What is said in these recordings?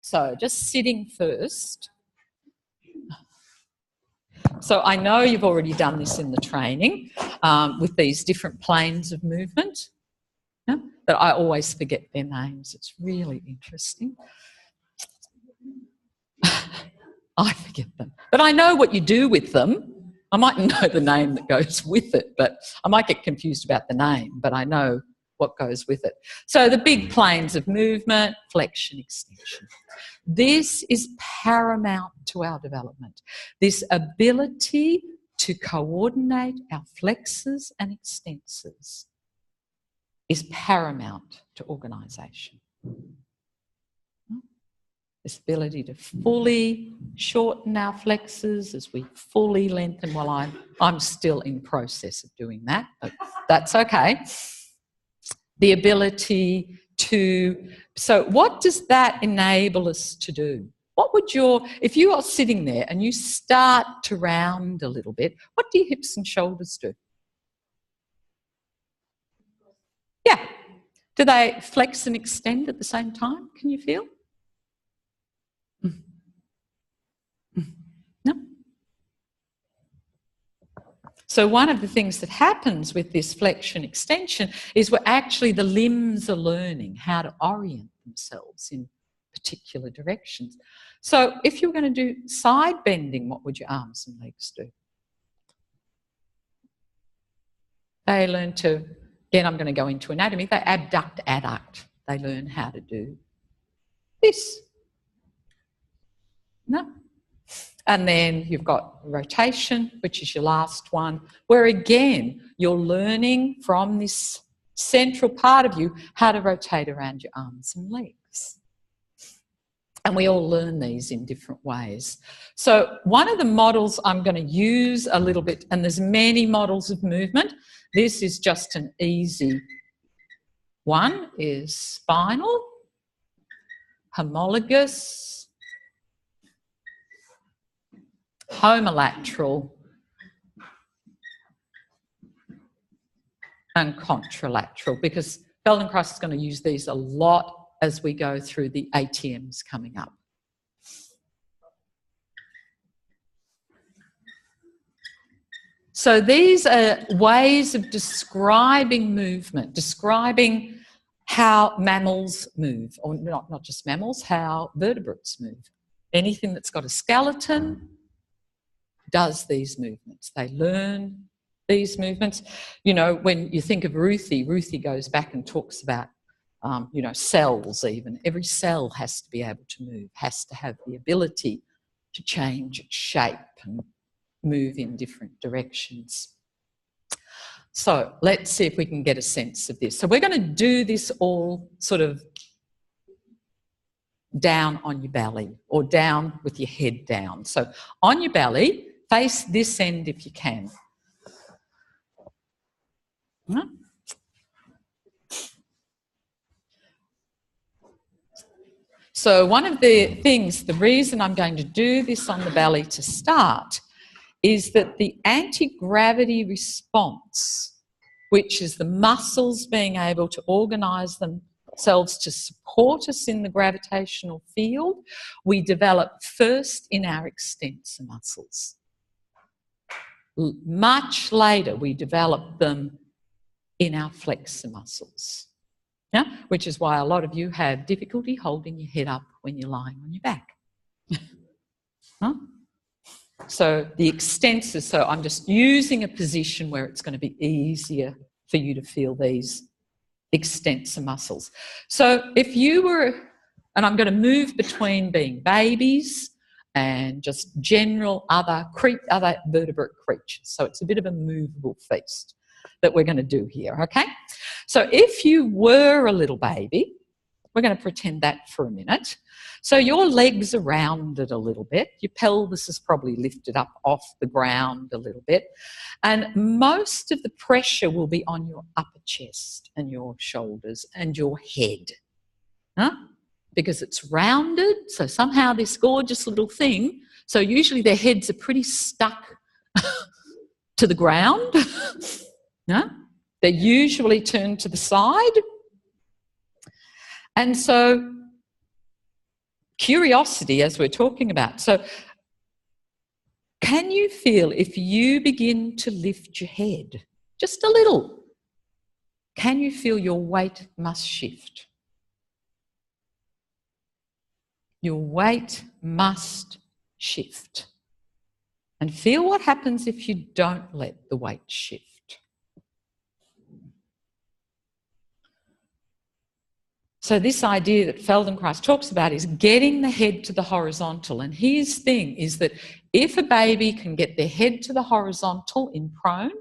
So just sitting first. So I know you've already done this in the training with these different planes of movement, yeah? But I always forget their names. It's really interesting. I forget them. But I know what you do with them. I mightn't know the name that goes with it, but I might get confused about the name, but I know what goes with it. So the big planes of movement, flexion, extension. This is paramount to our development. This ability to coordinate our flexors and extensors is paramount to organisation. This ability to fully shorten our flexors as we fully lengthen. Well, I'm still in process of doing that, but that's okay. The ability to, so what does that enable us to do? What would if you are sitting there and you start to round a little bit, what do your hips and shoulders do? Yeah. Do they flex and extend at the same time? Can you feel? No? So one of the things that happens with this flexion extension is the limbs are learning how to orient themselves in particular directions. So if you're going to do side bending, what would your arms and legs do? They learn to, again, I'm going to go into anatomy, they abduct, adduct. They learn how to do this. No? And then you've got rotation, which is your last one, where again, you're learning from this central part of you how to rotate around your arms and legs. And we all learn these in different ways. So one of the models I'm going to use a little bit, and there's many models of movement. This is just an easy one, is spinal, homologous, homolateral, and contralateral, because Feldenkrais is going to use these a lot as we go through the ATMs coming up. So these are ways of describing movement, describing how mammals move, or not just mammals, how vertebrates move. Anything that's got a skeleton does these movements. They learn these movements. You know, when you think of Ruthie goes back and talks about, you know, cells even. Every cell has to be able to move, has to have the ability to change its shape and move in different directions. So let's see if we can get a sense of this. So we're going to do this all sort of down on your belly, or down with your head down. So on your belly, face this end if you can. So one of the things, the reason I'm going to do this on the belly to start, is that the anti-gravity response, which is the muscles being able to organise themselves to support us in the gravitational field, we develop first in our extensor muscles. Much later, we develop them in our flexor muscles, yeah? Which is why a lot of you have difficulty holding your head up when you're lying on your back. Huh? So the extensors, so I'm just using a position where it's going to be easier for you to feel these extensor muscles. So if you were, and I'm going to move between being babies and just general other vertebrate creatures. So it's a bit of a movable feast that we're going to do here, okay? So if you were a little baby, we're going to pretend that for a minute. So your legs are rounded a little bit. Your pelvis is probably lifted up off the ground a little bit. And most of the pressure will be on your upper chest and your shoulders and your head. Huh? Because it's rounded, so somehow this gorgeous little thing, so usually their heads are pretty stuck to the ground. No? They're usually turned to the side. And so curiosity, as we're talking about. So can you feel if you begin to lift your head just a little, can you feel your weight must shift? Your weight must shift. And feel what happens if you don't let the weight shift. So this idea that Feldenkrais talks about is getting the head to the horizontal. And his thing is that if a baby can get their head to the horizontal in prone,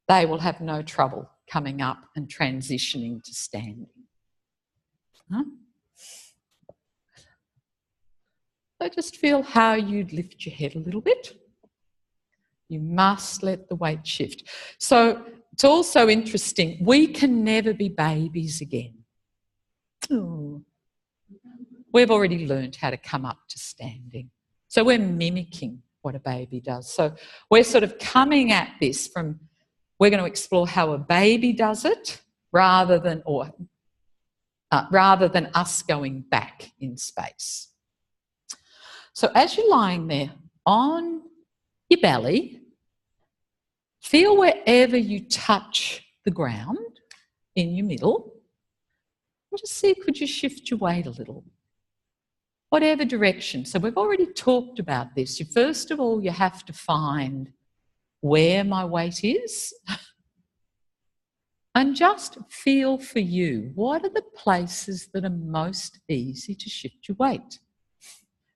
they will have no trouble coming up and transitioning to standing. Huh? So just feel how you'd lift your head a little bit. You must let the weight shift. So it's also interesting, we can never be babies again. Ooh. We've already learned how to come up to standing. So we're mimicking what a baby does. So we're sort of coming at this from, we're going to explore how a baby does it rather than us going back in space. So as you're lying there on your belly, feel wherever you touch the ground in your middle, and just see, could you shift your weight a little? Whatever direction. So we've already talked about this. First of all, you have to find where my weight is and just feel for you, what are the places that are most easy to shift your weight?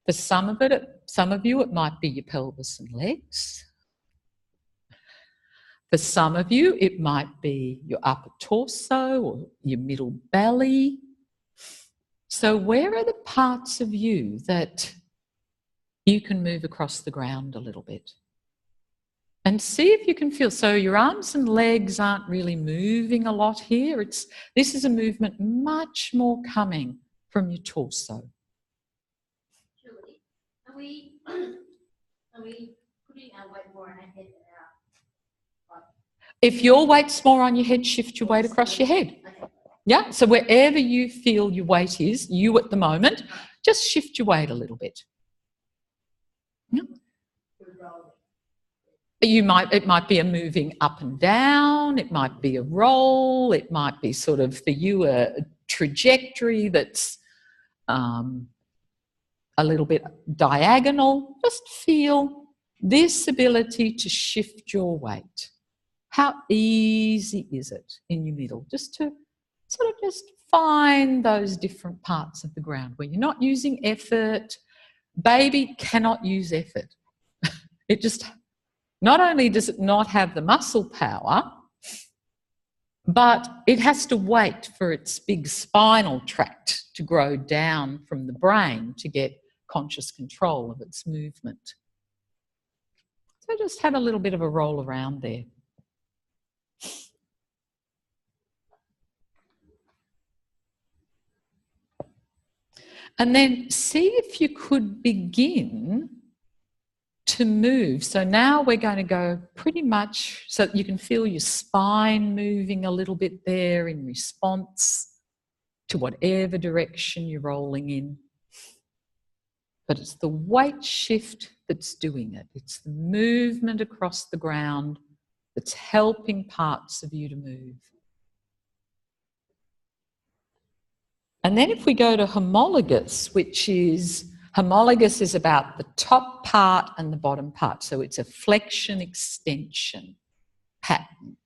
For some of you, it might be your pelvis and legs. For some of you, it might be your upper torso or your middle belly. So where are the parts of you that you can move across the ground a little bit? And see if you can feel. So your arms and legs aren't really moving a lot here. This is a movement much more coming from your torso. Are we putting our weight more on our head than our body? If your weight's more on your head, shift your weight across your head. Okay. Yeah, so wherever you feel your weight is, you at the moment, just shift your weight a little bit. Yeah. It might be a moving up and down, it might be a roll, it might be sort of for you a trajectory that's a little bit diagonal. Just feel this ability to shift your weight. How easy is it in your middle? Just to sort of just find those different parts of the ground where you're not using effort. Baby cannot use effort. It just, not only does it not have the muscle power, but it has to wait for its big spinal tract to grow down from the brain to get conscious control of its movement. So just have a little bit of a roll around there. And then see if you could begin to move. So now we're going to go pretty much so that you can feel your spine moving a little bit there in response to whatever direction you're rolling in. But it's the weight shift that's doing it. It's the movement across the ground that's helping parts of you to move. And then if we go to homologous, homologous is about the top part and the bottom part. So it's a flexion extension pattern.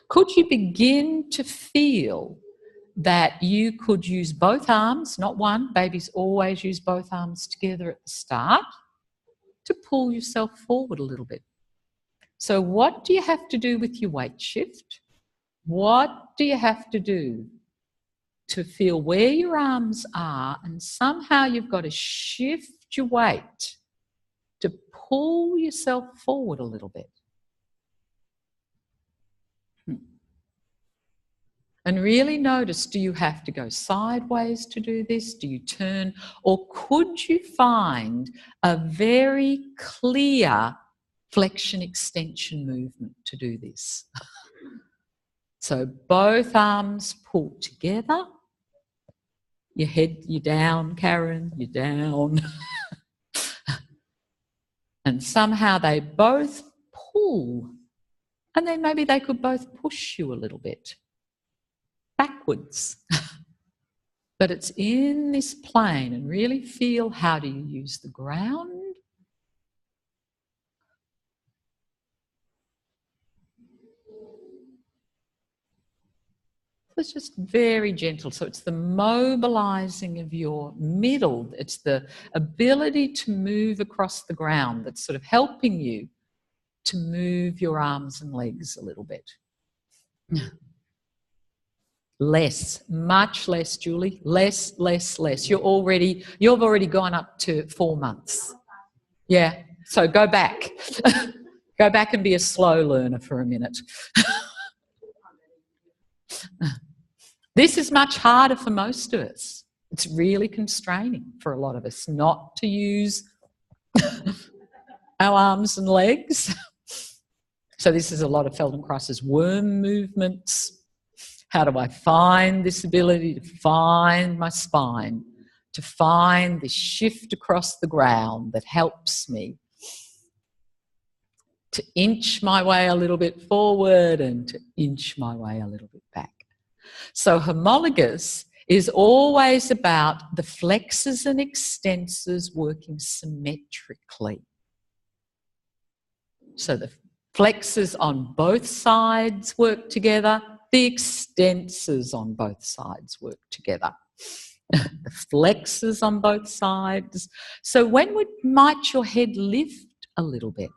Could you begin to feel that you could use both arms, not one, babies always use both arms together at the start, to pull yourself forward a little bit? So what do you have to do with your weight shift? What do you have to do to feel where your arms are, and somehow you've got to shift your weight to pull yourself forward a little bit? And really notice, do you have to go sideways to do this? Do you turn? Or could you find a very clear flexion extension movement to do this? So both arms pull together. Your head, you're down, Karen, you're down. And somehow they both pull. And then maybe they could both push you a little bit backwards. But it's in this plane, and really feel, how do you use the ground? So it's just very gentle. So it's the mobilizing of your middle. It's the ability to move across the ground that's sort of helping you to move your arms and legs a little bit. Less, much less, Julie. Less, less, less. You've already gone up to 4 months. Yeah. So go back. Go back and be a slow learner for a minute. This is much harder for most of us. It's really constraining for a lot of us not to use our arms and legs. So this is a lot of Feldenkrais's worm movements. How do I find this ability to find my spine, to find this shift across the ground that helps me to inch my way a little bit forward and to inch my way a little bit back. So homologous is always about the flexors and extensors working symmetrically. So the flexors on both sides work together, the extensors on both sides work together. The flexors on both sides. So when might your head lift a little bit?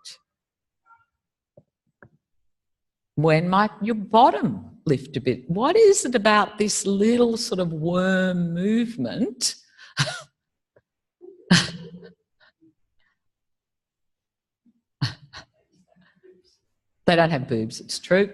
When might your bottom lift a bit? What is it about this little sort of worm movement? They don't have boobs, it's true.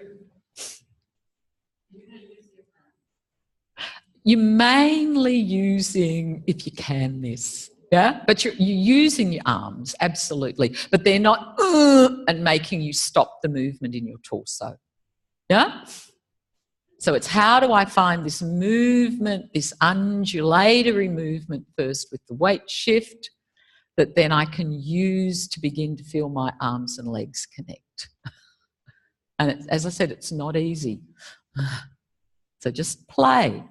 You're mainly using, if you can, this. Yeah, but you're using your arms, absolutely. But they're not and making you stop the movement in your torso. Yeah? So it's, how do I find this movement, this undulatory movement first with the weight shift, that then I can use to begin to feel my arms and legs connect. And as I said, it's not easy. So just play.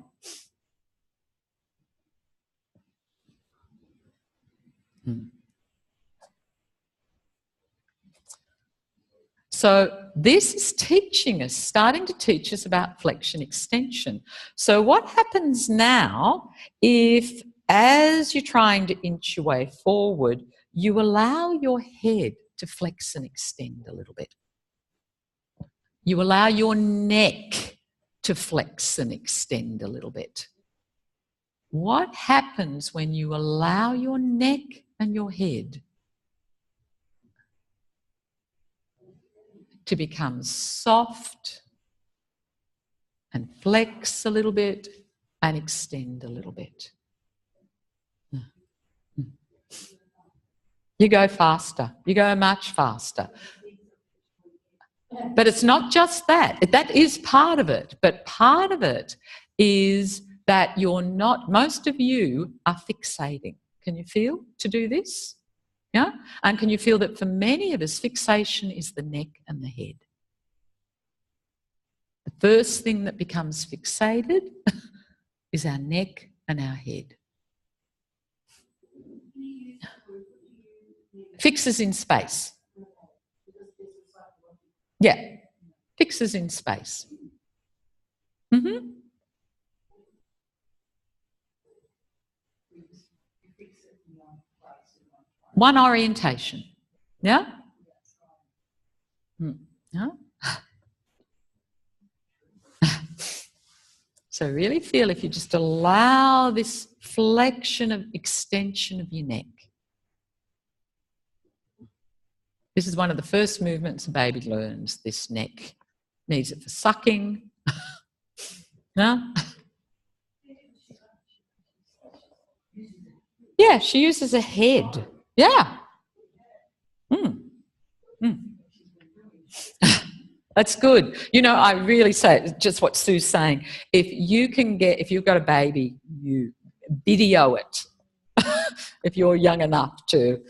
So this is teaching us, starting to teach us about flexion extension. So what happens now if, as you're trying to inch your way forward, you allow your head to flex and extend a little bit? You allow your neck to flex and extend a little bit. What happens when you allow your neck and your head to become soft and flex a little bit and extend a little bit? You go faster. You go much faster. But it's not just that. That is part of it. But part of it is that you're not, most of you are fixating. Can you feel to do this? Yeah? And can you feel that for many of us, fixation is the neck and the head? The first thing that becomes fixated is our neck and our head. Fixes in space. Yeah, fixes in space. One orientation. Yeah? Yeah? So really feel, if you just allow this flexion of extension of your neck. This is one of the first movements a baby learns, this neck. Needs it for sucking. No? Yeah, she uses a head. Yeah. That's good. You know, I really say, just what Sue's saying, if you've got a baby, video it if you're young enough to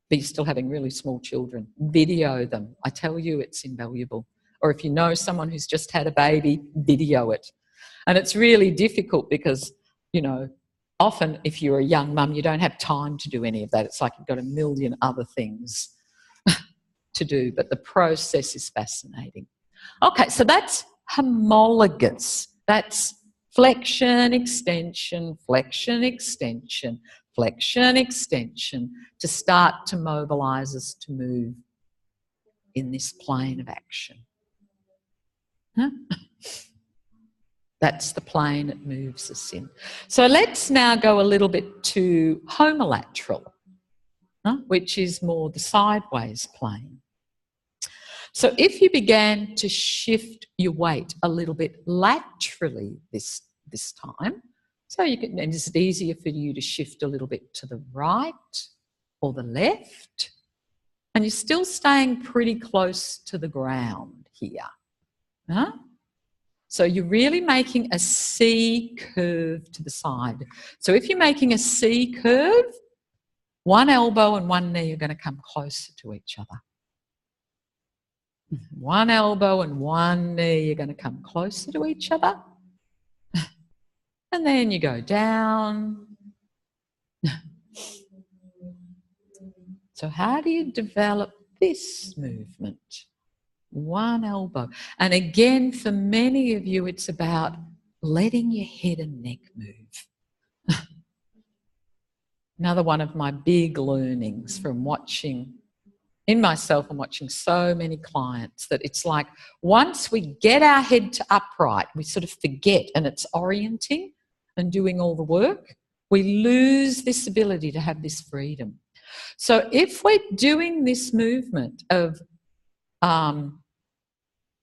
be still having really small children. Video them. I tell you, it's invaluable. Or if you know someone who's just had a baby, video it. And it's really difficult because, you know, often if you're a young mum, you don't have time to do any of that. It's like you've got a million other things to do, but the process is fascinating. Okay, so that's homologous. That's flexion, extension, flexion, extension, flexion, extension, to start to mobilise us to move in this plane of action. Huh? That's the plane it moves us in. So let's now go a little bit to homolateral, which is more the sideways plane. So if you began to shift your weight a little bit laterally this time, so you can, and is it easier for you to shift a little bit to the right or the left? And you're still staying pretty close to the ground here. Huh? So you're really making a C curve to the side. So if you're making a C curve, one elbow and one knee are going to come closer to each other. One elbow and one knee are going to come closer to each other. And then you go down. So how do you develop this movement? One elbow. And again, for many of you, it's about letting your head and neck move. Another one of my big learnings from watching in myself and watching so many clients, that it's like once we get our head to upright, we sort of forget, and it's orienting and doing all the work, we lose this ability to have this freedom. So if we're doing this movement of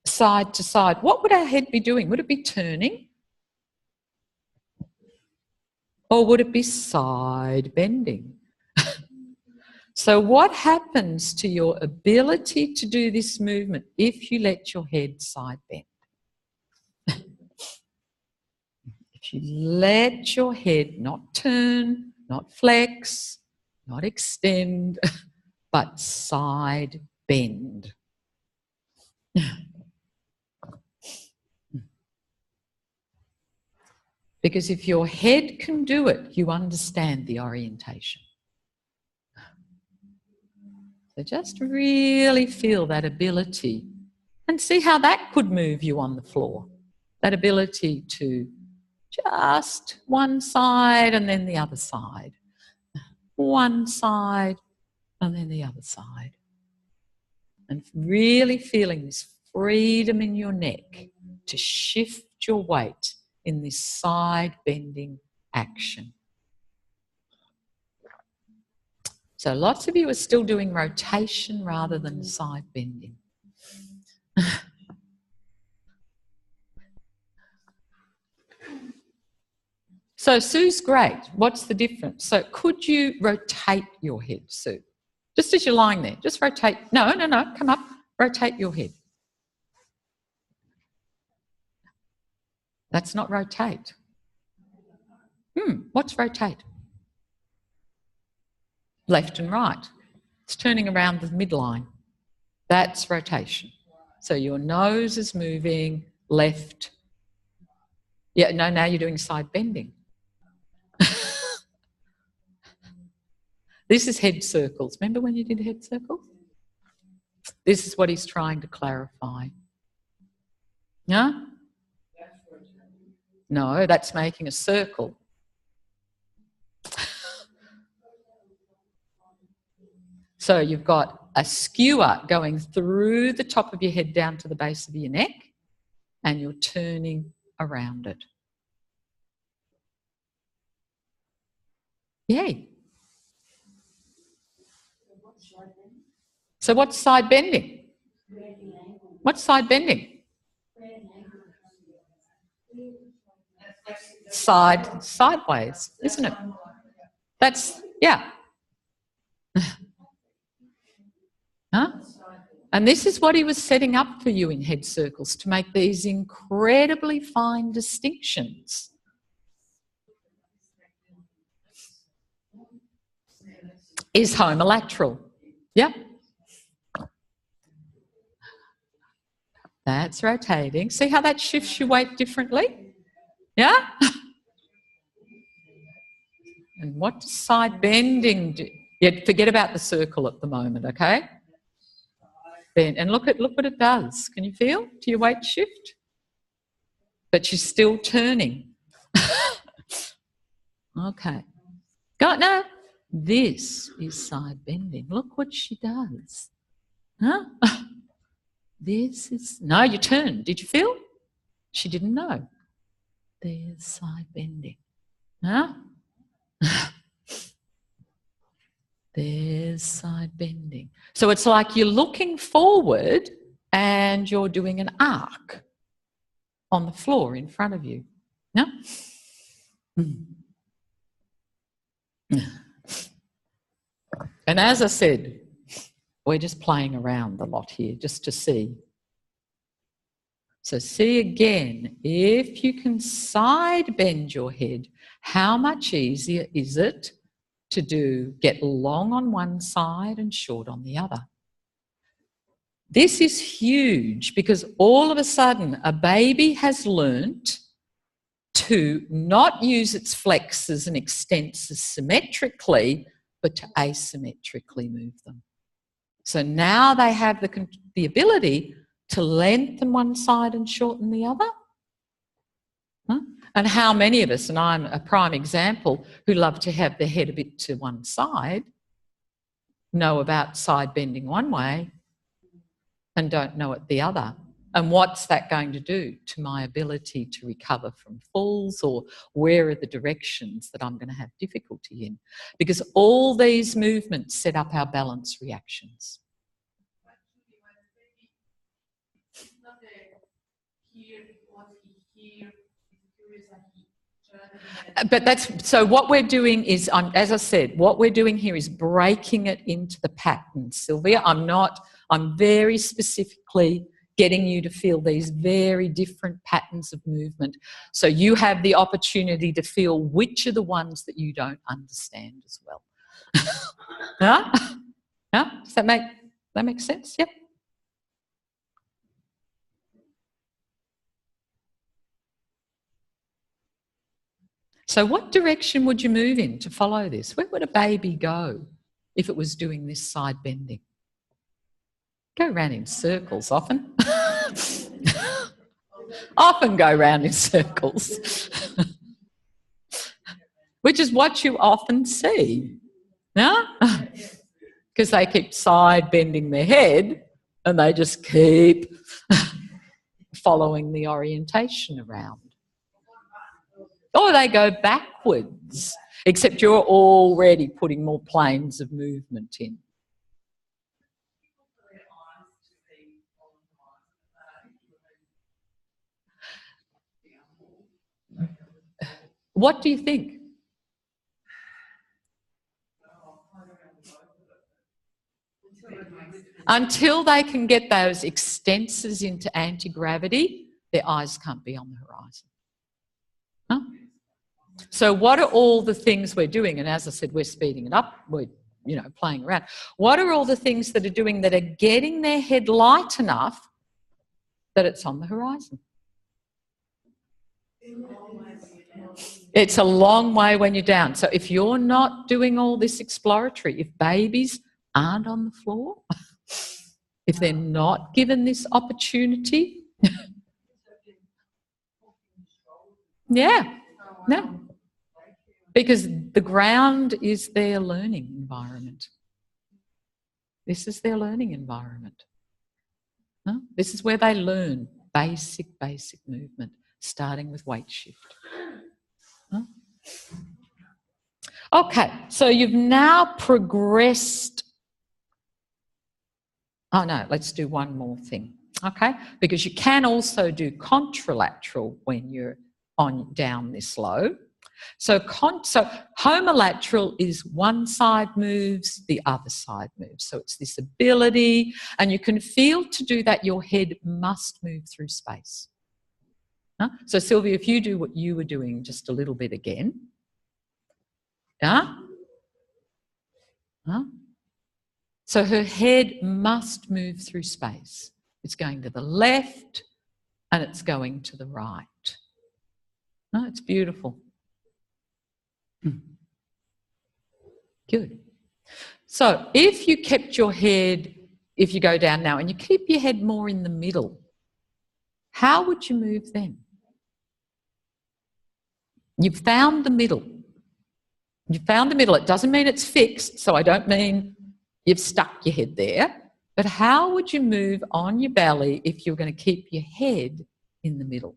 side to side, what would our head be doing? Would it be turning? Or would it be side bending? So what happens to your ability to do this movement if you let your head side bend? If you let your head not turn, not flex, not extend, but side bend. Because if your head can do it, you understand the orientation. So just really feel that ability and see how that could move you on the floor. That ability to just one side and then the other side. One side and then the other side. And really feeling this freedom in your neck to shift your weight in this side bending action. So lots of you are still doing rotation rather than side bending. So Sue's great. What's the difference? So could you rotate your head, Sue? Just as you're lying there, just rotate. No, come up. Rotate your head. That's not rotate. What's rotate? Left and right. It's turning around the midline. That's rotation. So your nose is moving left. Yeah, no, now you're doing side bending. This is head circles. Remember when you did head circles? This is what he's trying to clarify. Yeah? No, that's making a circle. So you've got a skewer going through the top of your head down to the base of your neck, and you're turning around it. Yay. So what's side bending? What's side bending? Sideways, isn't it? That's, yeah. Huh? And this is what he was setting up for you in head circles, to make these incredibly fine distinctions. is homolateral. Yep. That's rotating. See how that shifts your weight differently? Yeah? And what does side bending do? Yeah, forget about the circle at the moment, okay? Bend. And look what it does. Can you feel? Do your weight shift? But she's still turning. Okay. Got no? This is side bending. Look what she does. Huh? This is... No, you turned. Did you feel? She didn't know. There's side bending. Huh? There's side bending. So it's like you're looking forward and you're doing an arc on the floor in front of you. No? And as I said, we're just playing around a lot here just to see. So see again, if you can side bend your head, how much easier is it to get long on one side and short on the other? This is huge because all of a sudden a baby has learnt to not use its flexors and extensors symmetrically, but to asymmetrically move them. So now they have the ability to lengthen one side and shorten the other. Huh? And how many of us, and I'm a prime example, who love to have the head a bit to one side, know about side bending one way and don't know it the other. And what's that going to do to my ability to recover from falls, or where are the directions that I'm going to have difficulty in? Because all these movements set up our balance reactions. But that's, so what we're doing is, as I said, what we're doing here is breaking it into the pattern, Sylvia. I'm very specifically getting you to feel these very different patterns of movement. So you have the opportunity to feel which are the ones that you don't understand as well. Huh? Huh? Does that make sense? Yep. So what direction would you move in to follow this? Where would a baby go if it was doing this side bending? Go around in circles often. Often go around in circles. Which is what you often see. No? Because they keep side bending their head and they just keep following the orientation around. Or they go backwards, except you're already putting more planes of movement in. What do you think? Until they can get those extensors into anti-gravity, their eyes can't be on the horizon. Huh? So what are all the things we're doing? And as I said, we're speeding it up. We're, playing around. What are all the things that are doing that are getting their head light enough that it's on the horizon? It's a long way when you're down. So if you're not doing all this exploratory, if babies aren't on the floor, if they're not given this opportunity, yeah, no. Because the ground is their learning environment. This is their learning environment. Huh? This is where they learn basic movement, starting with weight shift. Huh? Okay, so you've now progressed. Oh no, let's do one more thing, okay? Because you can also do contralateral when you're down this low. So homolateral is one side moves, the other side moves. So it's this ability, and you can feel to do that your head must move through space. Huh? So Sylvia, if you do what you were doing just a little bit again. Yeah? Huh? So her head must move through space. It's going to the left and it's going to the right. No, it's beautiful. Good. So if you kept your head, if you go down now and you keep your head more in the middle, how would you move then? You've found the middle. You found the middle. It doesn't mean it's fixed, so I don't mean you've stuck your head there. But how would you move on your belly if you're going to keep your head in the middle?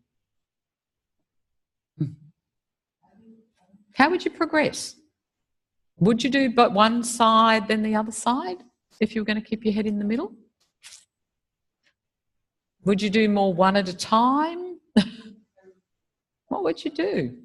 How would you progress? Would you do but one side, then the other side, if you were going to keep your head in the middle? Would you do more one at a time? What would you do?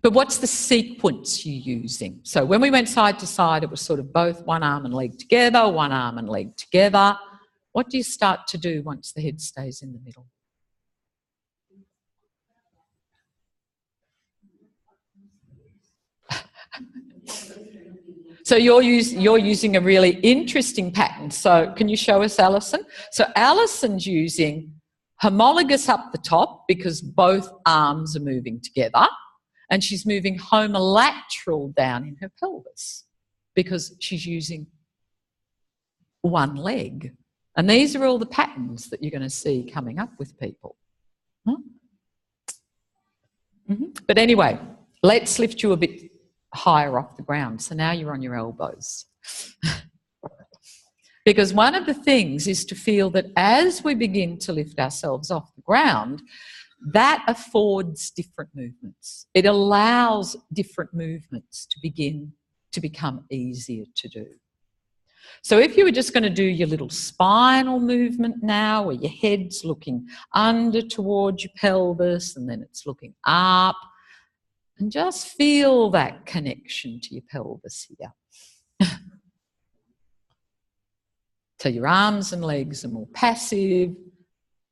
But what's the sequence you're using? So when we went side to side, it was sort of both one arm and leg together, one arm and leg together. What do you start to do once the head stays in the middle? So you're using a really interesting pattern. So can you show us, Alison? So Alison's using homologous up the top because both arms are moving together, and she's moving homolateral down in her pelvis because she's using one leg. And these are all the patterns that you're going to see coming up with people. Huh? But anyway, let's lift you a bit higher off the ground. So now you're on your elbows. Because one of the things is to feel that as we begin to lift ourselves off the ground, that affords different movements. It allows different movements to begin to become easier to do. So if you were just going to do your little spinal movement now, where your head's looking under towards your pelvis and then it's looking up, and just feel that connection to your pelvis here. So your arms and legs are more passive.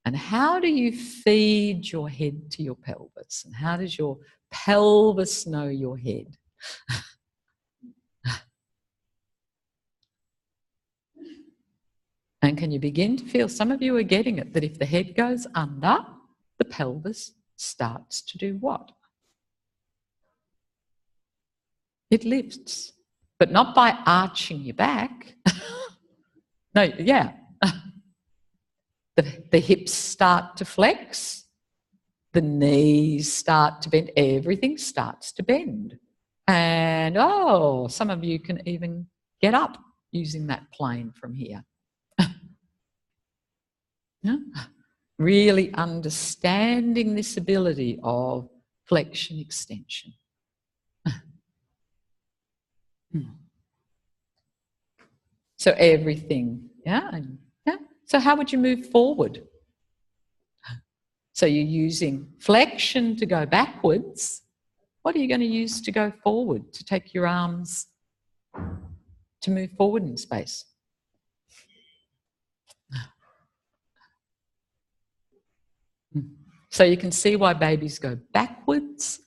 And how do you feed your head to your pelvis? And how does your pelvis know your head? And can you begin to feel, some of you are getting it, that if the head goes under, the pelvis starts to do what? It lifts, but not by arching your back. No, yeah. The hips start to flex, the knees start to bend, everything starts to bend. And, oh, some of you can even get up using that plane from here. Yeah? Really understanding this ability of flexion extension. So everything, yeah, and yeah. So how would you move forward? So you're using flexion to go backwards. What are you going to use to go forward, to take your arms to move forward in space? So you can see why babies go backwards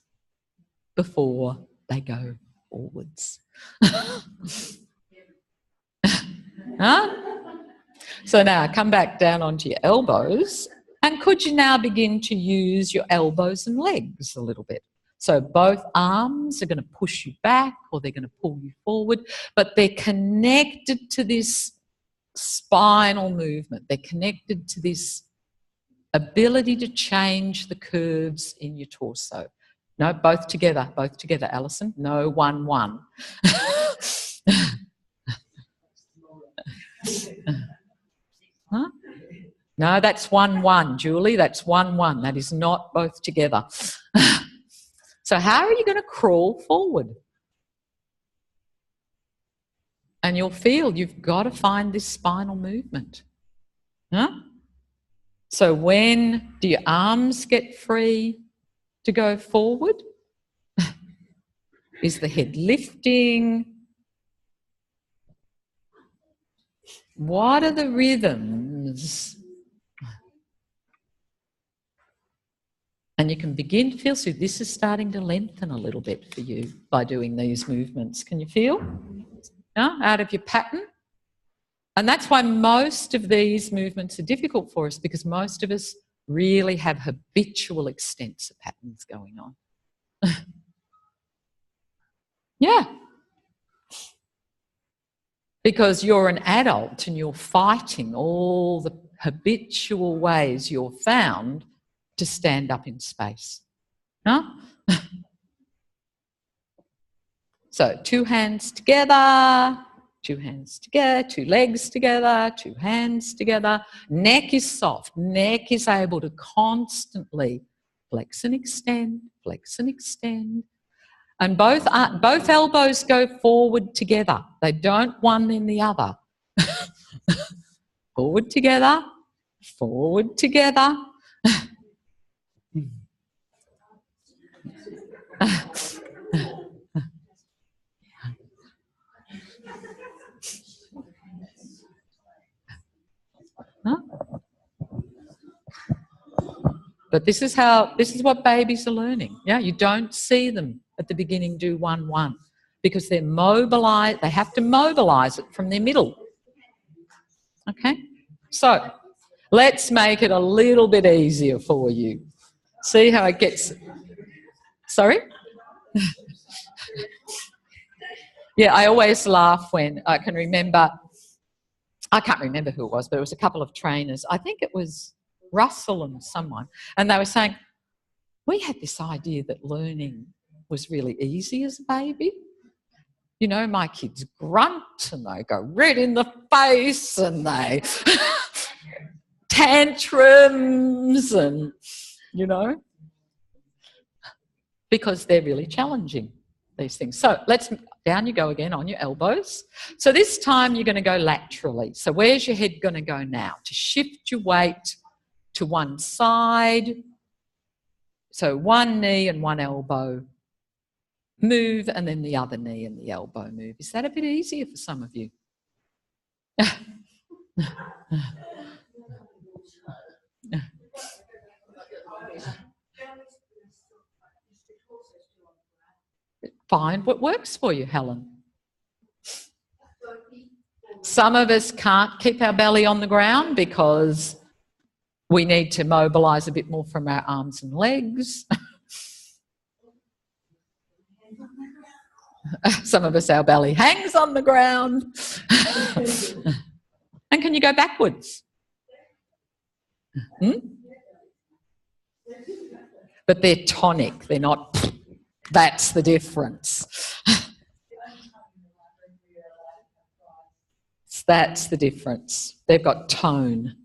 before they go forwards. Huh? So now come back down onto your elbows, and could you now begin to use your elbows and legs a little bit? So both arms are going to push you back or they're going to pull you forward, but they're connected to this spinal movement. They're connected to this ability to change the curves in your torso. No, both together, Alison. No, one. Huh? No, that's 1-1, Julie. That's 1-1. That is not both together. So how are you going to crawl forward? And you'll feel you've got to find this spinal movement. Huh? So when do your arms get free to go forward? Is the head lifting? What are the rhythms? And you can begin to feel, so this is starting to lengthen a little bit for you by doing these movements. Can you feel? Yeah, out of your pattern. And that's why most of these movements are difficult for us, because most of us really have habitual extensor patterns going on. Yeah. Because you're an adult and you're fighting all the habitual ways you're found to stand up in space. Huh? So 2 hands together, 2 hands together, 2 legs together, 2 hands together. Neck is soft. Neck is able to constantly flex and extend, flex and extend. And both elbows go forward together. They don't one in the other. Forward together, forward together. Huh? But this is what babies are learning. Yeah, you don't see them at the beginning do 1-1 because they're mobilized. They have to mobilize it from their middle. Okay, so let's make it a little bit easier for you. See how it gets. Sorry. Yeah, I always laugh when I can remember. I can't remember who it was, but it was a couple of trainers. I think it was Russell and someone, and they were saying, we had this idea that learning was really easy as a baby. You know, my kids grunt and they go red in the face and they tantrums and, you know, because they're really challenging, these things. So down you go again on your elbows. So this time you're going to go laterally. So where's your head going to go now? To shift your weight to one side. So one knee and one elbow move, and then the other knee and the elbow move. Is that a bit easier for some of you? Find what works for you, Helen. Some of us can't keep our belly on the ground because we need to mobilise a bit more from our arms and legs. Some of us, our belly hangs on the ground. And can you go backwards? But they're tonic, they're not, that's the difference. That's the difference. They've got tone.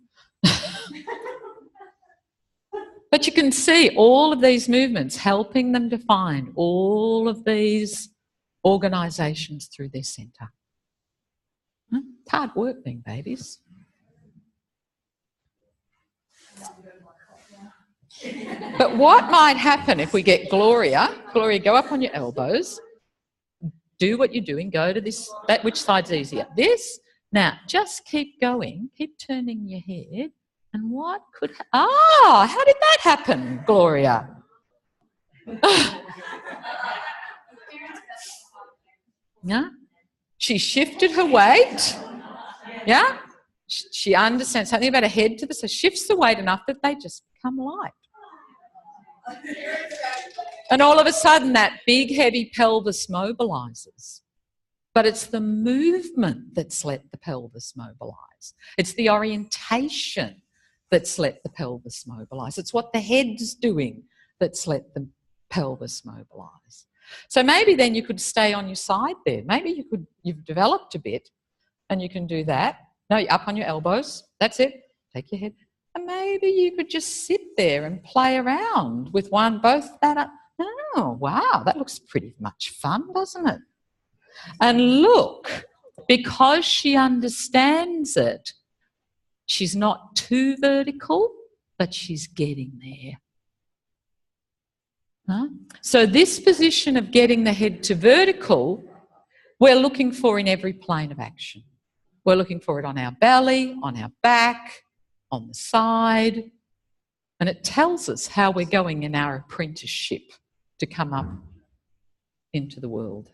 But you can see all of these movements helping them to find all of these organisations through their centre. It's hard work being babies. But what might happen if we get Gloria, go up on your elbows, do what you're doing, go to this, which side's easier? This. Now, just keep going, keep turning your head, and what could... how did that happen, Gloria? Yeah? She shifted her weight. Yeah? She understands something about her head to the side, shifts the weight enough that they just become light. And all of a sudden, that big, heavy pelvis mobilises. But it's the movement that's let the pelvis mobilise. It's the orientation that's let the pelvis mobilise. It's what the head's doing that's let the pelvis mobilise. So maybe then you could stay on your side there. Maybe you've developed a bit and you can do that. No, you're up on your elbows. That's it. Take your head. And maybe you could just sit there and play around with both that up. Oh, wow, that looks pretty much fun, doesn't it? And look, because she understands it, she's not too vertical, but she's getting there. Huh? So this position of getting the head to vertical, we're looking for in every plane of action. We're looking for it on our belly, on our back, on the side, and it tells us how we're going in our apprenticeship to come up into the world.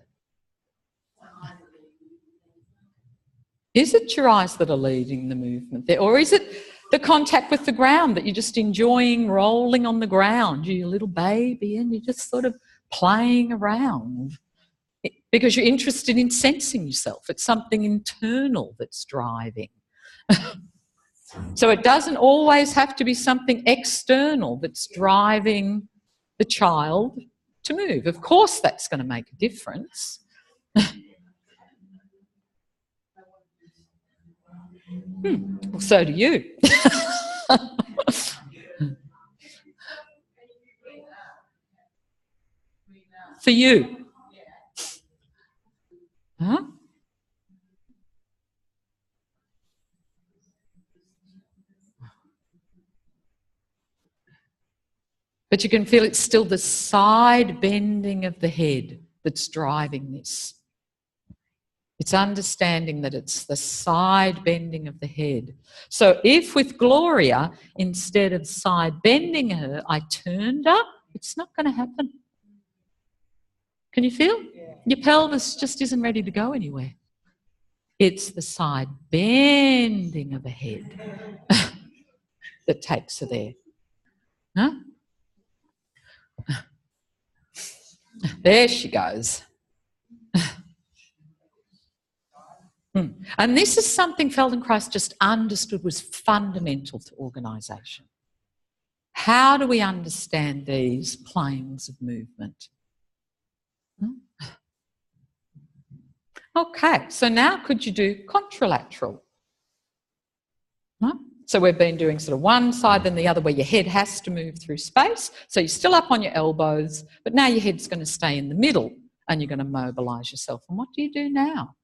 Is it your eyes that are leading the movement there, or is it the contact with the ground that you're just enjoying rolling on the ground? You're a little baby and you're just sort of playing around because you're interested in sensing yourself. It's something internal that's driving. So it doesn't always have to be something external that's driving the child to move. Of course that's going to make a difference. Well, so do you. For you. Huh? But you can feel it's still the side bending of the head that's driving this. It's understanding that it's the side bending of the head. So if with Gloria, instead of side bending her, I turned her, it's not going to happen. Can you feel? Your pelvis just isn't ready to go anywhere. It's the side bending of the head that takes her there. Huh? There she goes. And this is something Feldenkrais just understood was fundamental to organisation. How do we understand these planes of movement? Okay, so now could you do contralateral? So we've been doing sort of one side then the other where your head has to move through space. So you're still up on your elbows, but now your head's going to stay in the middle and you're going to mobilise yourself. And what do you do now?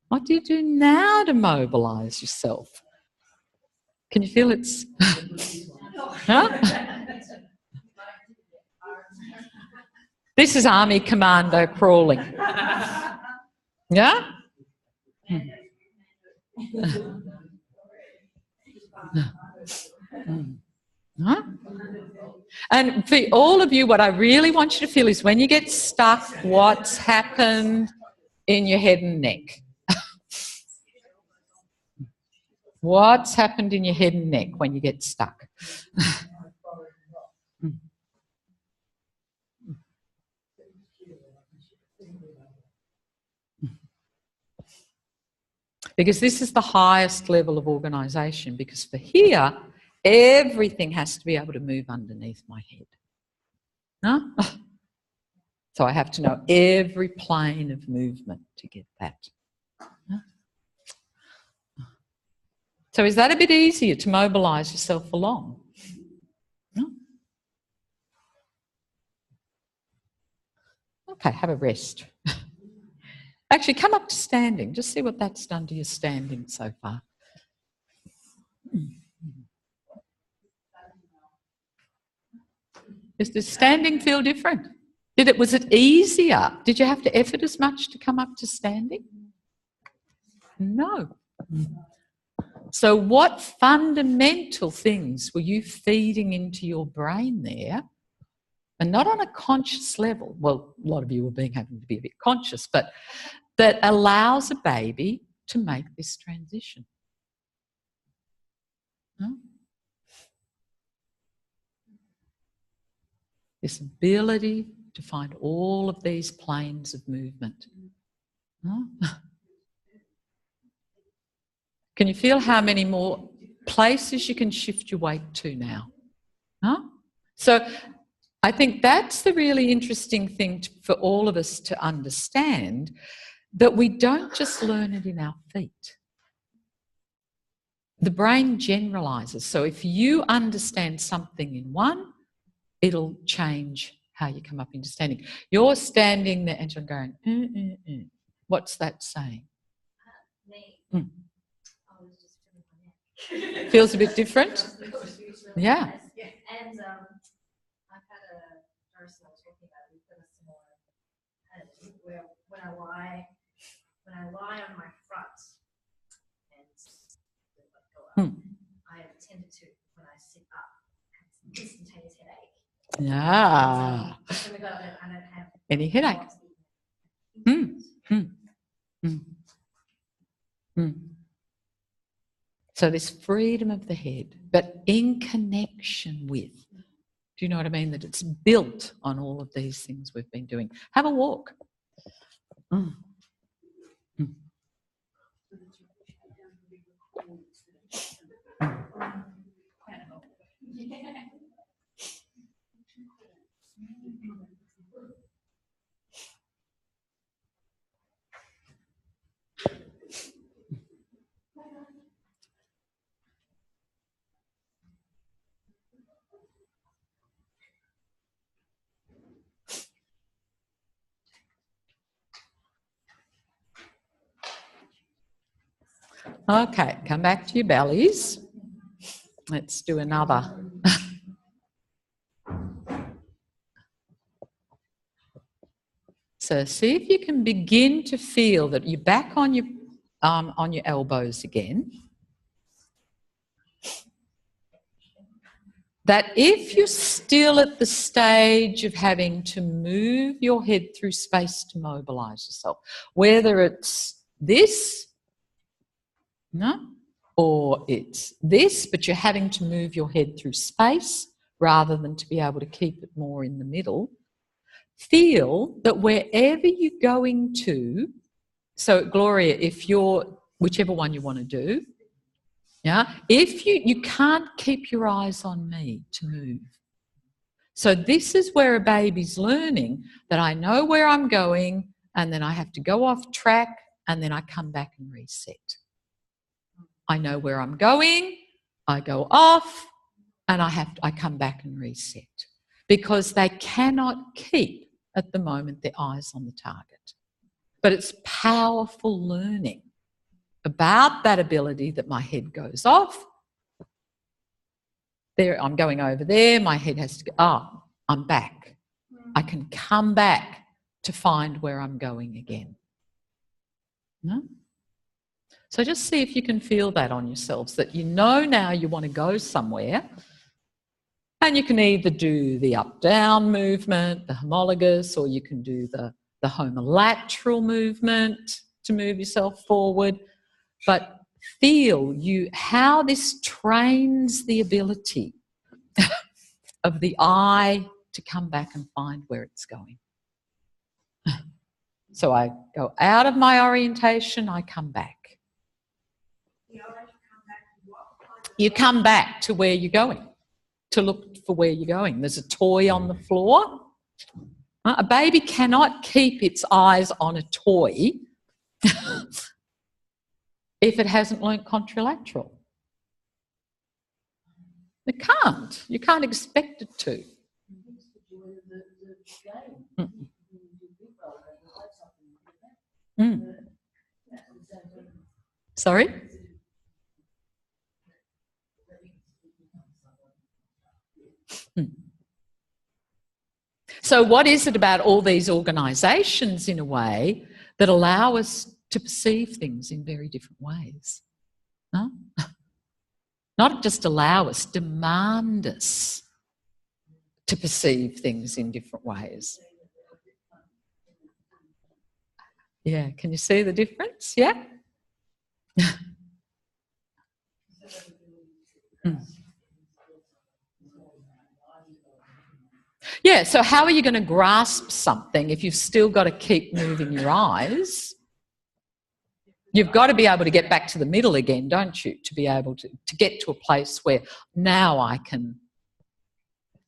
What do you do now to mobilise yourself? Can you feel it's... Huh? This is Army Commando crawling. Yeah? Huh? And for all of you, what I really want you to feel is when you get stuck, what's happened in your head and neck? What's happened in your head and neck when you get stuck? Because this is the highest level of organisation, because for here, everything has to be able to move underneath my head. Huh? So I have to know every plane of movement to get that. So is that a bit easier to mobilise yourself along? No? Okay, have a rest. Actually, come up to standing. Just see what that's done to your standing so far. Does standing feel different? Was it easier? Did you have to effort as much to come up to standing? No. So what fundamental things were you feeding into your brain there? And not on a conscious level. Well, a lot of you are having to be a bit conscious, but that allows a baby to make this transition. Huh? This ability to find all of these planes of movement. Huh? Can you feel how many more places you can shift your weight to now? Huh? So I think that's the really interesting thing for all of us to understand, that we don't just learn it in our feet. The brain generalises. So if you understand something in one, it'll change how you come up into standing. You're standing there and you're going, What's that saying? Me. Feels a bit different? Yeah. And I've had a person I was talking about who's got a similar, where when I lie when I lie on my front and go up, I have tended to, when I sit up, have instantaneous headache. Yeah. I don't have Any headache? So this freedom of the head, but in connection with. Do you know what I mean? That it's built on all of these things we've been doing. Have a walk. Okay, come back to your bellies. Let's do another. So see if you can begin to feel that you're back on your elbows again. That if you're still at the stage of having to move your head through space to mobilize yourself, whether it's this, or it's this, but you're having to move your head through space rather than to be able to keep it more in the middle, feel that wherever you're going to, so Gloria, if you're, whichever one you want to do, if you can't keep your eyes on me to move. So this is where a baby's learning that I know where I'm going and then I have to go off track and then I come back and reset. I know where I'm going, I go off and I come back and reset because they cannot keep at the moment their eyes on the target. But it's powerful learning about that ability that my head goes off. There, I'm going over there, my head has to go, I'm back. I can come back to find where I'm going again. No? So just see if you can feel that on yourselves, that you know now you want to go somewhere, and you can either do the up-down movement, the homologous, or you can do the homolateral movement to move yourself forward. But feel how this trains the ability of the eye to come back and find where it's going. So I go out of my orientation, I come back. You come back to where you're going, to look for where you're going. There's a toy on the floor. A baby cannot keep its eyes on a toy if it hasn't learnt contralateral. It can't. You can't expect it to. Sorry? So what is it about all these organisations, in a way, that allow us to perceive things in very different ways? Huh? Not just allow us, demand us to perceive things in different ways. Yeah, can you see the difference? Yeah? Yeah, so how are you going to grasp something if you've still got to keep moving your eyes? You've got to be able to get back to the middle again, don't you, to be able to get to a place where now I can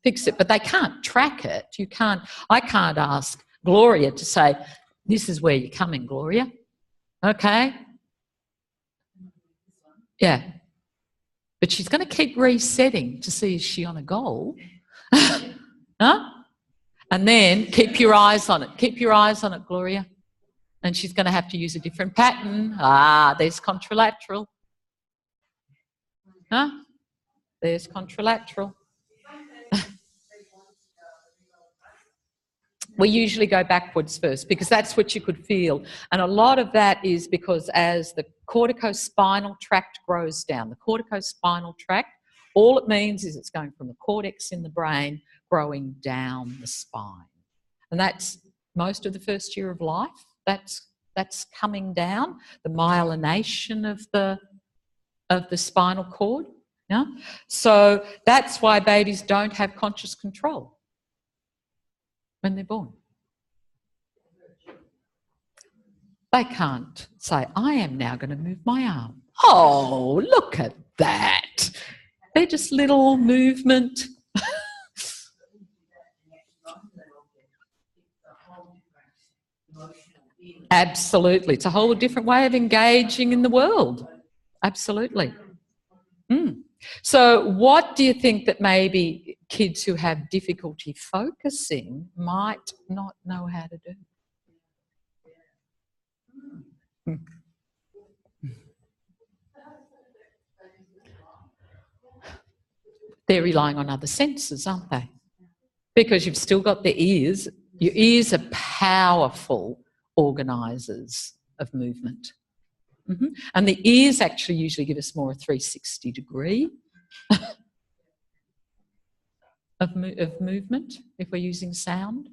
fix it. But they can't track it. I can't ask Gloria to say, this is where you're coming, Gloria. Okay? Yeah. But she's going to keep resetting to see, is she on a goal? Huh? And then keep your eyes on it. Keep your eyes on it, Gloria. And she's going to have to use a different pattern. There's contralateral. Huh? There's contralateral. we usually go backwards first because that's what you could feel. And a lot of that is because as the corticospinal tract grows down, the corticospinal tract, all it means is it's going from the cortex in the brain growing down the spine. And that's most of the first year of life. That's coming down, the myelination of the spinal cord. Yeah? So that's why babies don't have conscious control when they're born. They can't say, I am now going to move my arm. Oh, look at that. They're just little movement. Absolutely. It's a whole different way of engaging in the world. Absolutely. So what do you think that maybe kids who have difficulty focusing might not know how to do? They're relying on other senses, aren't they? Because you've still got the ears. Your ears are powerful organisers of movement. And the ears actually usually give us more a 360 degree of movement if we're using sound.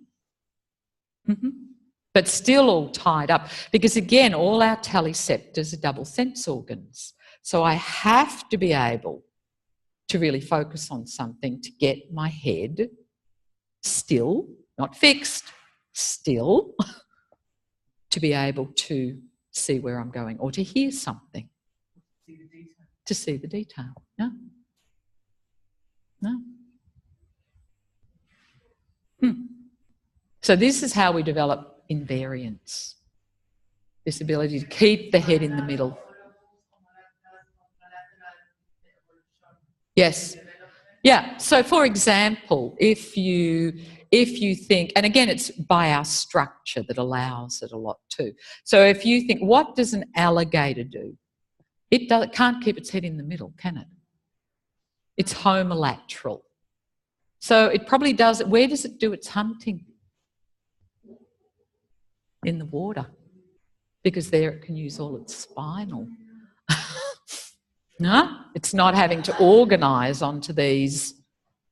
But still all tied up because, again, all our teleceptors are double sense organs. So I have to be able to really focus on something to get my head still, not fixed, still, to be able to see where I'm going or to hear something. To see the detail. No? No? So this is how we develop invariance. This ability to keep the head in the middle. Yes. Yeah. So for example, if you think, and again, it's by our structure that allows it a lot too. So if you think, what does an alligator do? It can't keep its head in the middle, can it? It's homolateral. So it probably does it. Where does it do its hunting? In the water. Because there it can use all its spinal. No? It's not having to organise onto these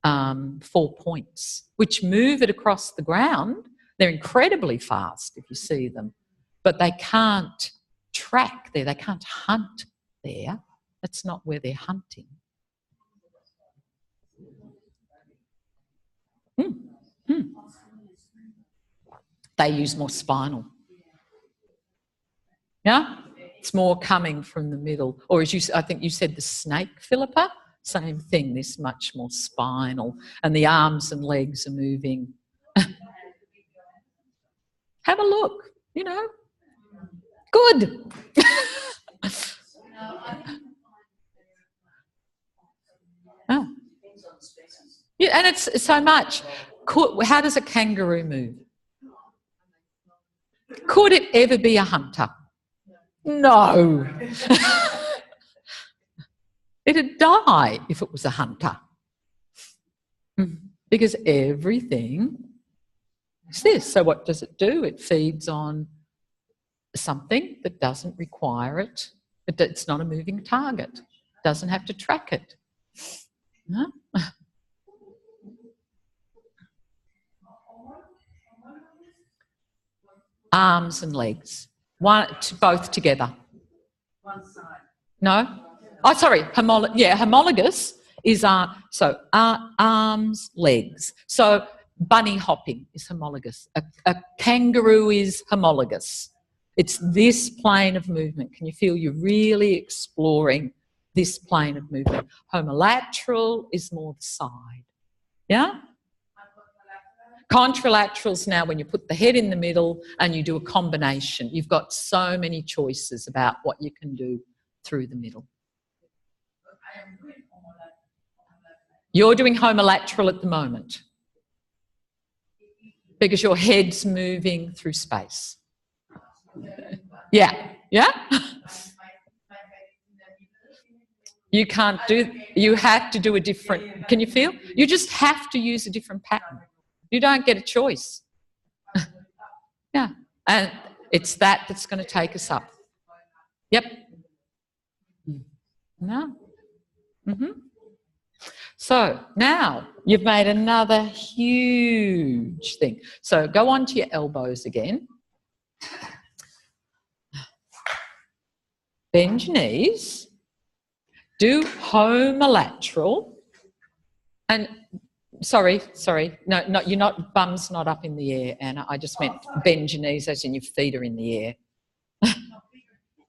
4 points, which move it across the ground. They're incredibly fast if you see them, but they can't track there. They can't hunt there. That's not where they're hunting. They use more spinal. Yeah? It's more coming from the middle. Or as you, I think you said the snake, Philippa, same thing, this much more spinal. And the arms and legs are moving. Have a look, you know. Good. Oh. Yeah, and it's so much. How does a kangaroo move? Could it ever be a hunter? No. It'd die if it was a hunter. Because everything is this. So what does it do? It feeds on something that doesn't require it. It's not a moving target. It doesn't have to track it. No? Arms and legs. Both together. One side. No? Oh, sorry. Homologous is arms, legs. So bunny hopping is homologous. A kangaroo is homologous. It's this plane of movement. Can you feel you're really exploring this plane of movement? Homolateral is more the side. Yeah? Contralaterals now when you put the head in the middle and you do a combination. You've got so many choices about what you can do through the middle. You're doing homolateral at the moment because your head's moving through space. Yeah, yeah? You can't do, you have to do a different, can you feel? You just have to use a different pattern. You don't get a choice. And it's that that's going to take us up. Yep. No. So now you've made another huge thing. So go on to your elbows again. Bend your knees. Do homolateral. And sorry, no, you're not, bum's not up in the air, Anna. I just meant bend your knees as in your feet are in the air.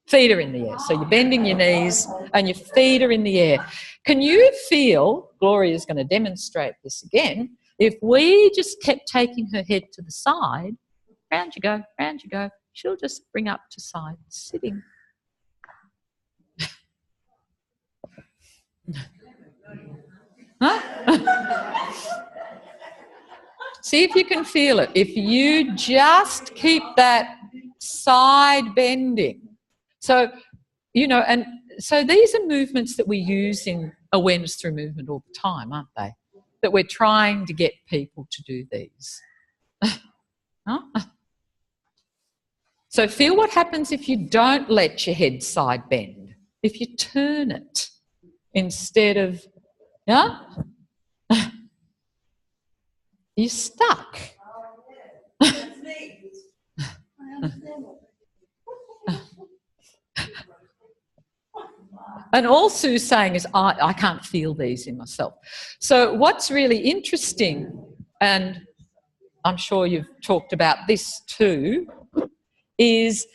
Feet are in the air. So you're bending your knees and your feet are in the air. Can you feel, Gloria's going to demonstrate this again, if we just kept taking her head to the side, round you go, she'll just bring up to side sitting. Huh? See if you can feel it. If you just keep that side bending. So, you know, and so these are movements that we use in awareness through movement all the time, aren't they? That we're trying to get people to do these. Huh? So feel what happens if you don't let your head side bend. If you turn it instead of, yeah? You're stuck. And all Sue's saying is, I can't feel these in myself. So what's really interesting, and I'm sure you've talked about this too, is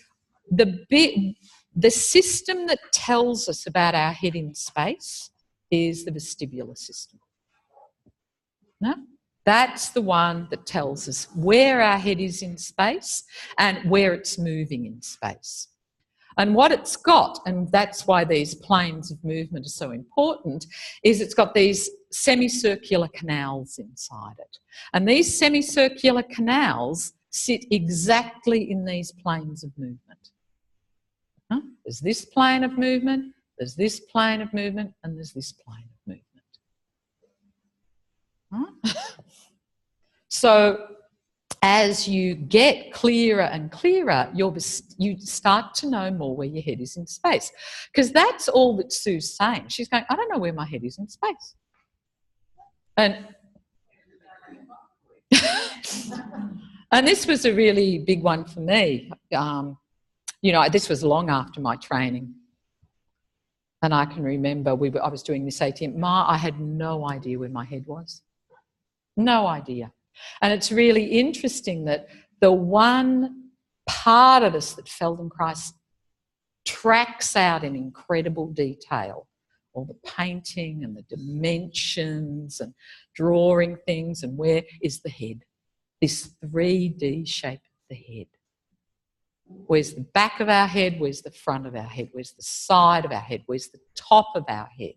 the system that tells us about our head in space is the vestibular system. No? That's the one that tells us where our head is in space and where it's moving in space. And what it's got, and that's why these planes of movement are so important, is it's got these semicircular canals inside it. And these semicircular canals sit exactly in these planes of movement. Huh? There's this plane of movement, there's this plane of movement, and there's this plane of movement. Huh? So as you get clearer and clearer, you start to know more where your head is in space. Because that's all that Sue's saying. She's going, I don't know where my head is in space. And, and this was a really big one for me. You know, this was long after my training. And I can remember I was doing this ATM. I had no idea where my head was. No idea. And it's really interesting that the one part of us that Feldenkrais tracks out in incredible detail, all the painting and the dimensions and drawing things, and where is the head, this 3D shape of the head. Where's the back of our head? Where's the front of our head? Where's the side of our head? Where's the top of our head?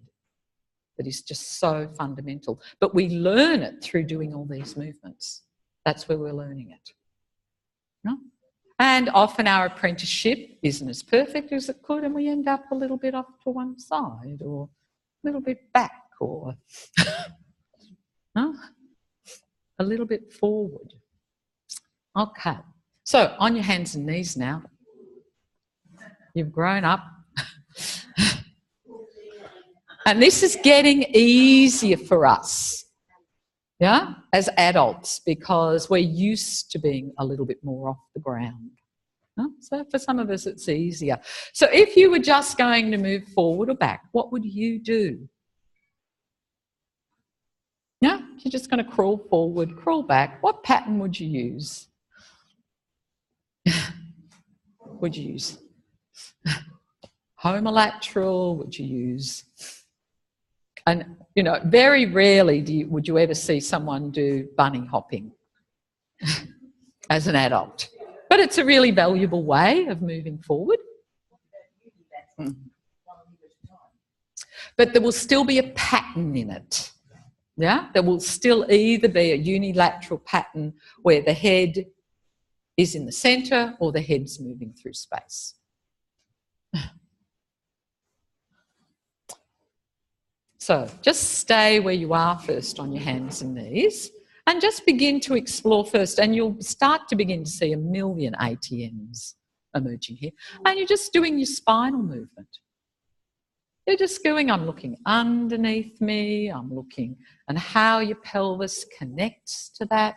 That is just so fundamental. But we learn it through doing all these movements. That's where we're learning it. No? And often our apprenticeship isn't as perfect as it could, and we end up a little bit off to one side or a little bit back or no? A little bit forward. Okay. So on your hands and knees now. You've grown up. And this is getting easier for us, yeah, as adults, because we're used to being a little bit more off the ground. Huh? So for some of us, it's easier. So if you were just going to move forward or back, what would you do? Yeah, you're just going to crawl forward, crawl back. What pattern would you use? Would you use homolateral? Would you use... And, you know, very rarely would you ever see someone do bunny hopping as an adult. But it's a really valuable way of moving forward. But there will still be a pattern in it. Yeah? There will still either be a unilateral pattern where the head is in the centre or the head's moving through space. So just stay where you are first on your hands and knees, And just begin to explore first, and you'll start to begin to see a million ATMs emerging here. And you're just doing your spinal movement. You're just going, I'm looking underneath me, I'm looking, and how your pelvis connects to that.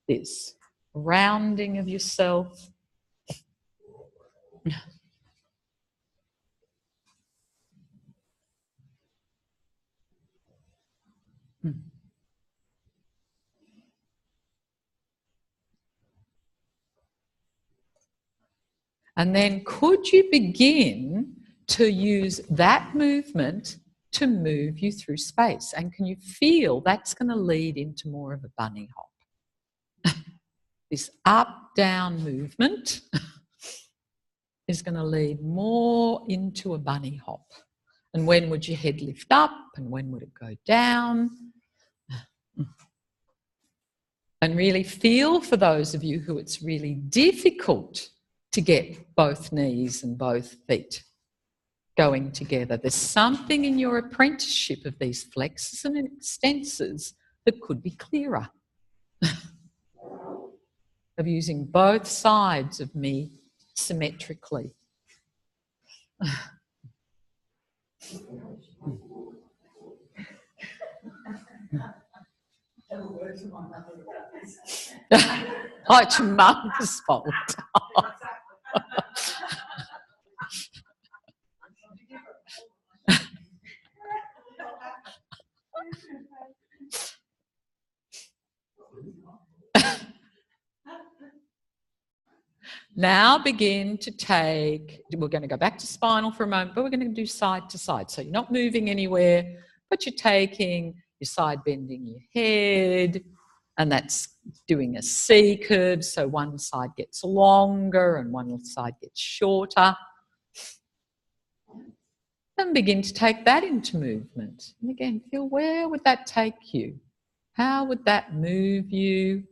This rounding of yourself. And then could you begin to use that movement to move you through space? And can you feel that's going to lead into more of a bunny hop? This up-down movement is going to lead more into a bunny hop. And when would your head lift up and when would it go down? And really feel, for those of you who it's really difficult to get both knees and both feet going together. There's something in your apprenticeship of these flexors and extensors that could be clearer. Of using both sides of me symmetrically. Oh, it's your mum's fault. Now begin to take, we're going to go back to spinal for a moment, but we're going to do side to side. So you're not moving anywhere, but you're taking, you're side bending your head, and that's doing a C curve, so one side gets longer and one side gets shorter. And begin to take that into movement. And again, feel, where would that take you? How would that move you?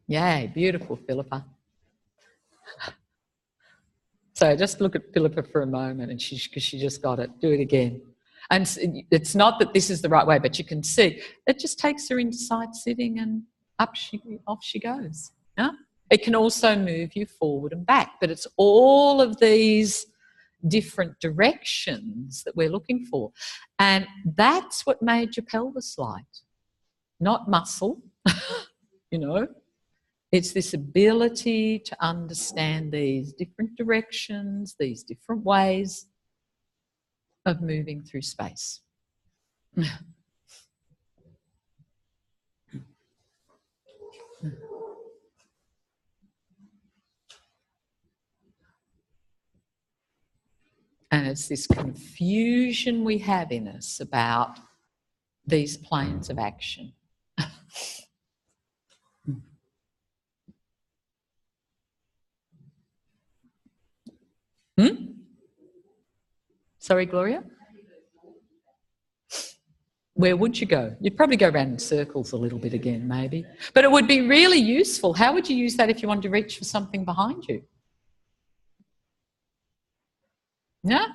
Yay, beautiful, Philippa. So just look at Philippa for a moment, and because she just got it. Do it again. And it's not that this is the right way, but you can see it just takes her into side sitting and off she goes. Yeah? It can also move you forward and back, but it's all of these different directions that we're looking for. And that's what made your pelvis light, not muscle, you know. It's this ability to understand these different directions, these different ways of moving through space. And it's this confusion we have in us about these planes of action. Sorry, Gloria? Where would you go? You'd probably go around in circles a little bit again, maybe. But it would be really useful. How would you use that if you wanted to reach for something behind you? Yeah?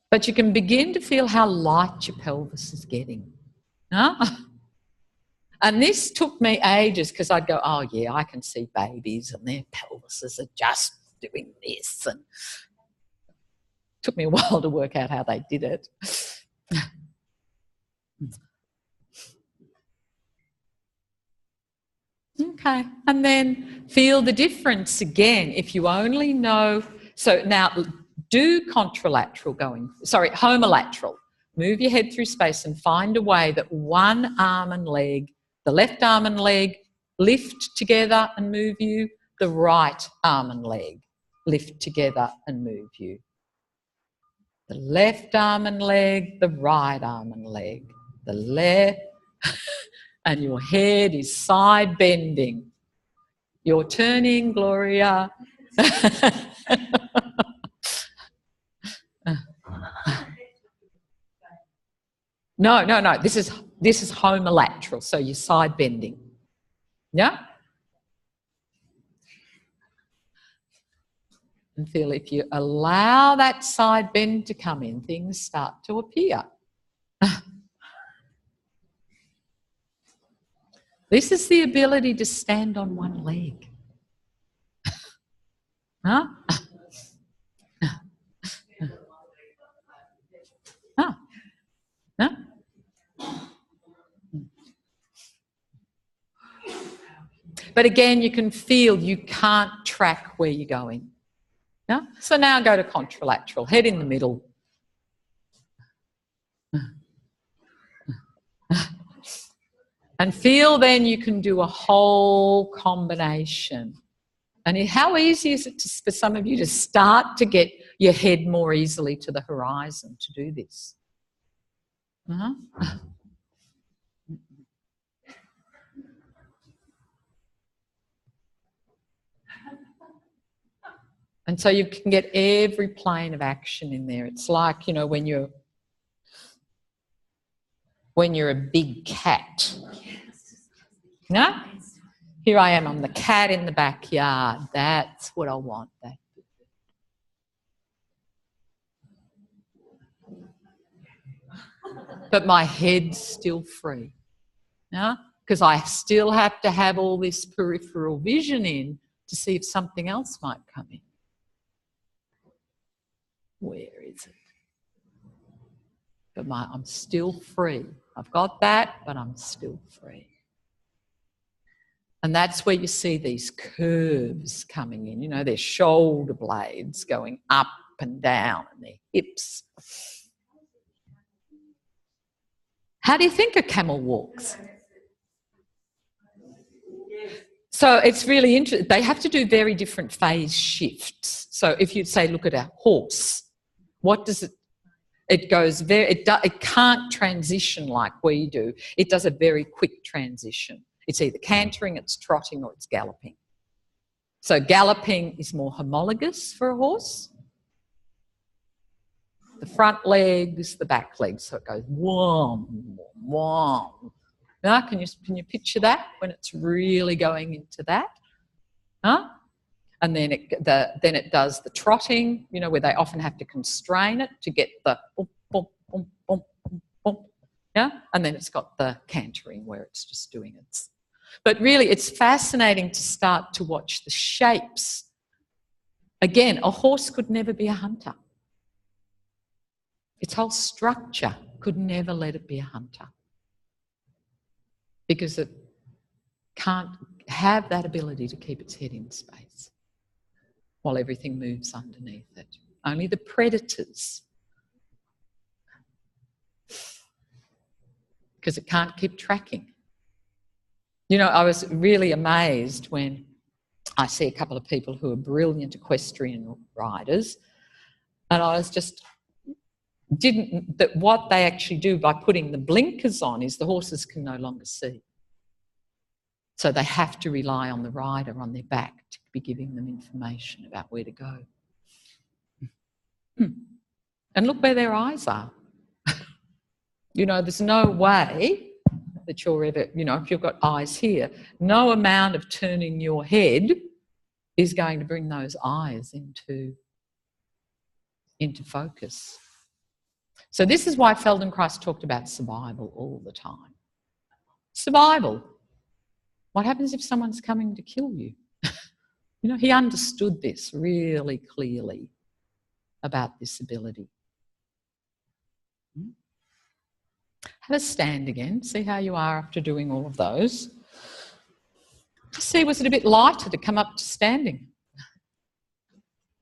But you can begin to feel how light your pelvis is getting. Huh? And this took me ages, because I'd go, oh, yeah, I can see babies and their pelvises are just doing this. And it took me a while to work out how they did it. Okay, and then feel the difference again if you only know. So now do contralateral homolateral. Move your head through space and find a way that one arm and leg, the left arm and leg, lift together and move you. The right arm and leg lift together and move you. The left arm and leg, the right arm and leg. The left, and your head is side bending. You're turning, Gloria. No. This is homolateral, so you're side bending. Yeah? And feel if you allow that side bend to come in, things start to appear. This is the ability to stand on one leg. Huh? Huh? Huh? But again, you can feel you can't track where you're going. Yeah? So now go to contralateral, head in the middle. And feel then you can do a whole combination. And how easy is it for some of you to start to get your head more easily to the horizon to do this? And so you can get every plane of action in there. It's like, you know, when you're a big cat. No? Here I am, I'm the cat in the backyard. That's what I want. But my head's still free. No? Because I still have to have all this peripheral vision in to see if something else might come in. Where is it? But I'm still free. I've got that, but I'm still free. And that's where you see these curves coming in. You know, their shoulder blades going up and down and their hips. How do you think a camel walks? So it's really interesting. They have to do very different phase shifts. So if you say, look at a horse, what does it? It goes it can't transition like we do. It does a very quick transition. It's either cantering, it's trotting, or it's galloping. So galloping is more homologous for a horse. The front legs, the back legs, so it goes whom, whom. Now, can you picture that when it's really going into that? Huh? And then it does the trotting, you know, where they often have to constrain it to get the boom, boom, boom, boom, boom, boom. Yeah? And then it's got the cantering where it's just doing it. But really, it's fascinating to start to watch the shapes. Again, a horse could never be a hunter. Its whole structure could never let it be a hunter because it can't have that ability to keep its head in space while everything moves underneath it. Only the predators, because it can't keep tracking. You know, I was really amazed when I see a couple of people who are brilliant equestrian riders, and I was just that what they actually do by putting the blinkers on is the horses can no longer see. So they have to rely on the rider on their back to be giving them information about where to go. And look where their eyes are. You know, there's no way that you're ever, you know, if you've got eyes here, no amount of turning your head is going to bring those eyes into focus. So this is why Feldenkrais talked about survival all the time. Survival. What happens if someone's coming to kill you? You know, he understood this really clearly about this ability. Have a stand again. See how you are after doing all of those. Just see, was it a bit lighter to come up to standing?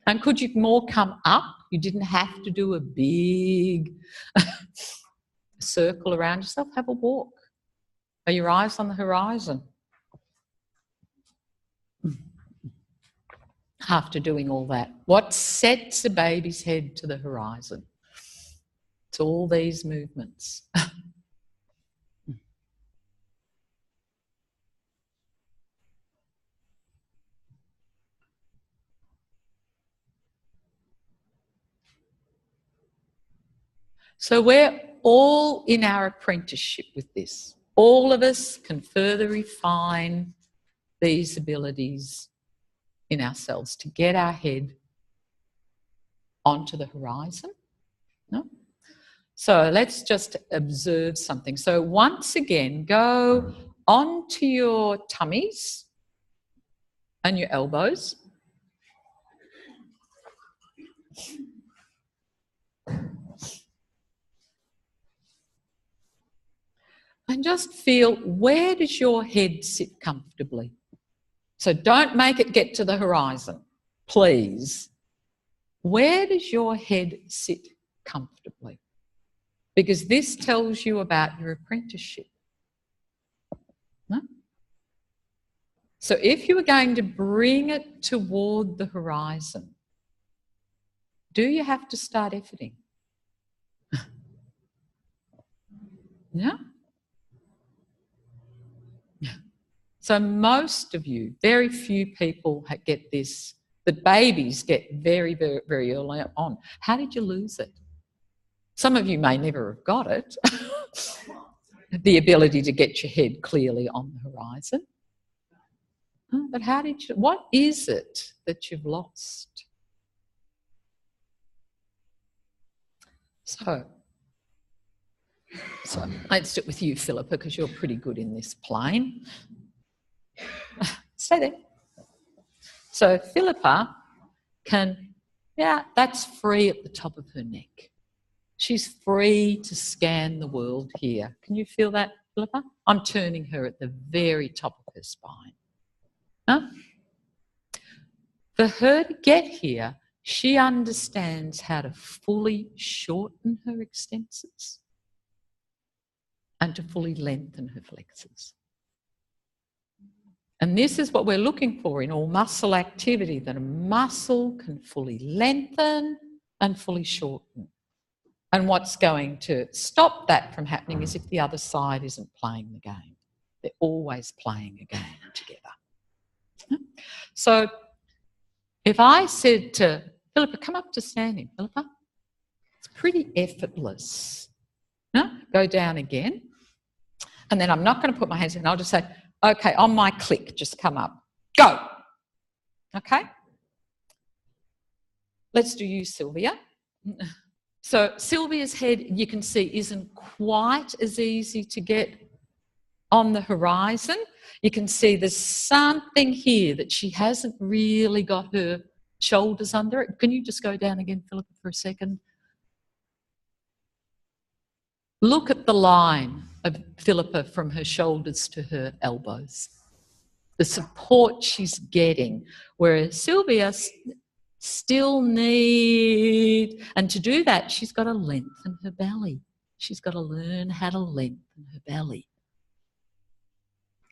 And could you more come up? You didn't have to do a big circle around yourself. Have a walk. Are your eyes on the horizon? After doing all that, what sets a baby's head to the horizon? It's all these movements. So we're all in our apprenticeship with this. All of us can further refine these abilities in ourselves to get our head onto the horizon. No? So let's just observe something. So once again, go onto your tummies and your elbows. And just feel, where does your head sit comfortably? So don't make it get to the horizon, please. Where does your head sit comfortably? Because this tells you about your apprenticeship. No? So if you were going to bring it toward the horizon, do you have to start efforting? Yeah? So most of you, very few people get this, that babies get very, very, very early on. How did you lose it? Some of you may never have got it, the ability to get your head clearly on the horizon. But how did you, what is it that you've lost? So let's do it with you, Philippa, because you're pretty good in this plane. Stay there. So Philippa can, yeah, that's free at the top of her neck. She's free to scan the world here. Can you feel that, Philippa? I'm turning her at the very top of her spine. Huh? For her to get here, she understands how to fully shorten her extensors and to fully lengthen her flexors. And this is what we're looking for in all muscle activity, that a muscle can fully lengthen and fully shorten. And what's going to stop that from happening is if the other side isn't playing the game. They're always playing a game together. So if I said to Philippa, come up to standing, Philippa, it's pretty effortless. No? Go down again. And then I'm not going to put my hands in. I'll just say, okay, on my click, just come up. Go. Okay? Let's do you, Sylvia. So Sylvia's head, you can see, isn't quite as easy to get on the horizon. You can see there's something here that she hasn't really got her shoulders under it. Can you just go down again, Philippa, for a second? Look at the line of Philippa from her shoulders to her elbows. The support she's getting, whereas Sylvia still need, and to do that, she's got to lengthen her belly. She's got to learn how to lengthen her belly.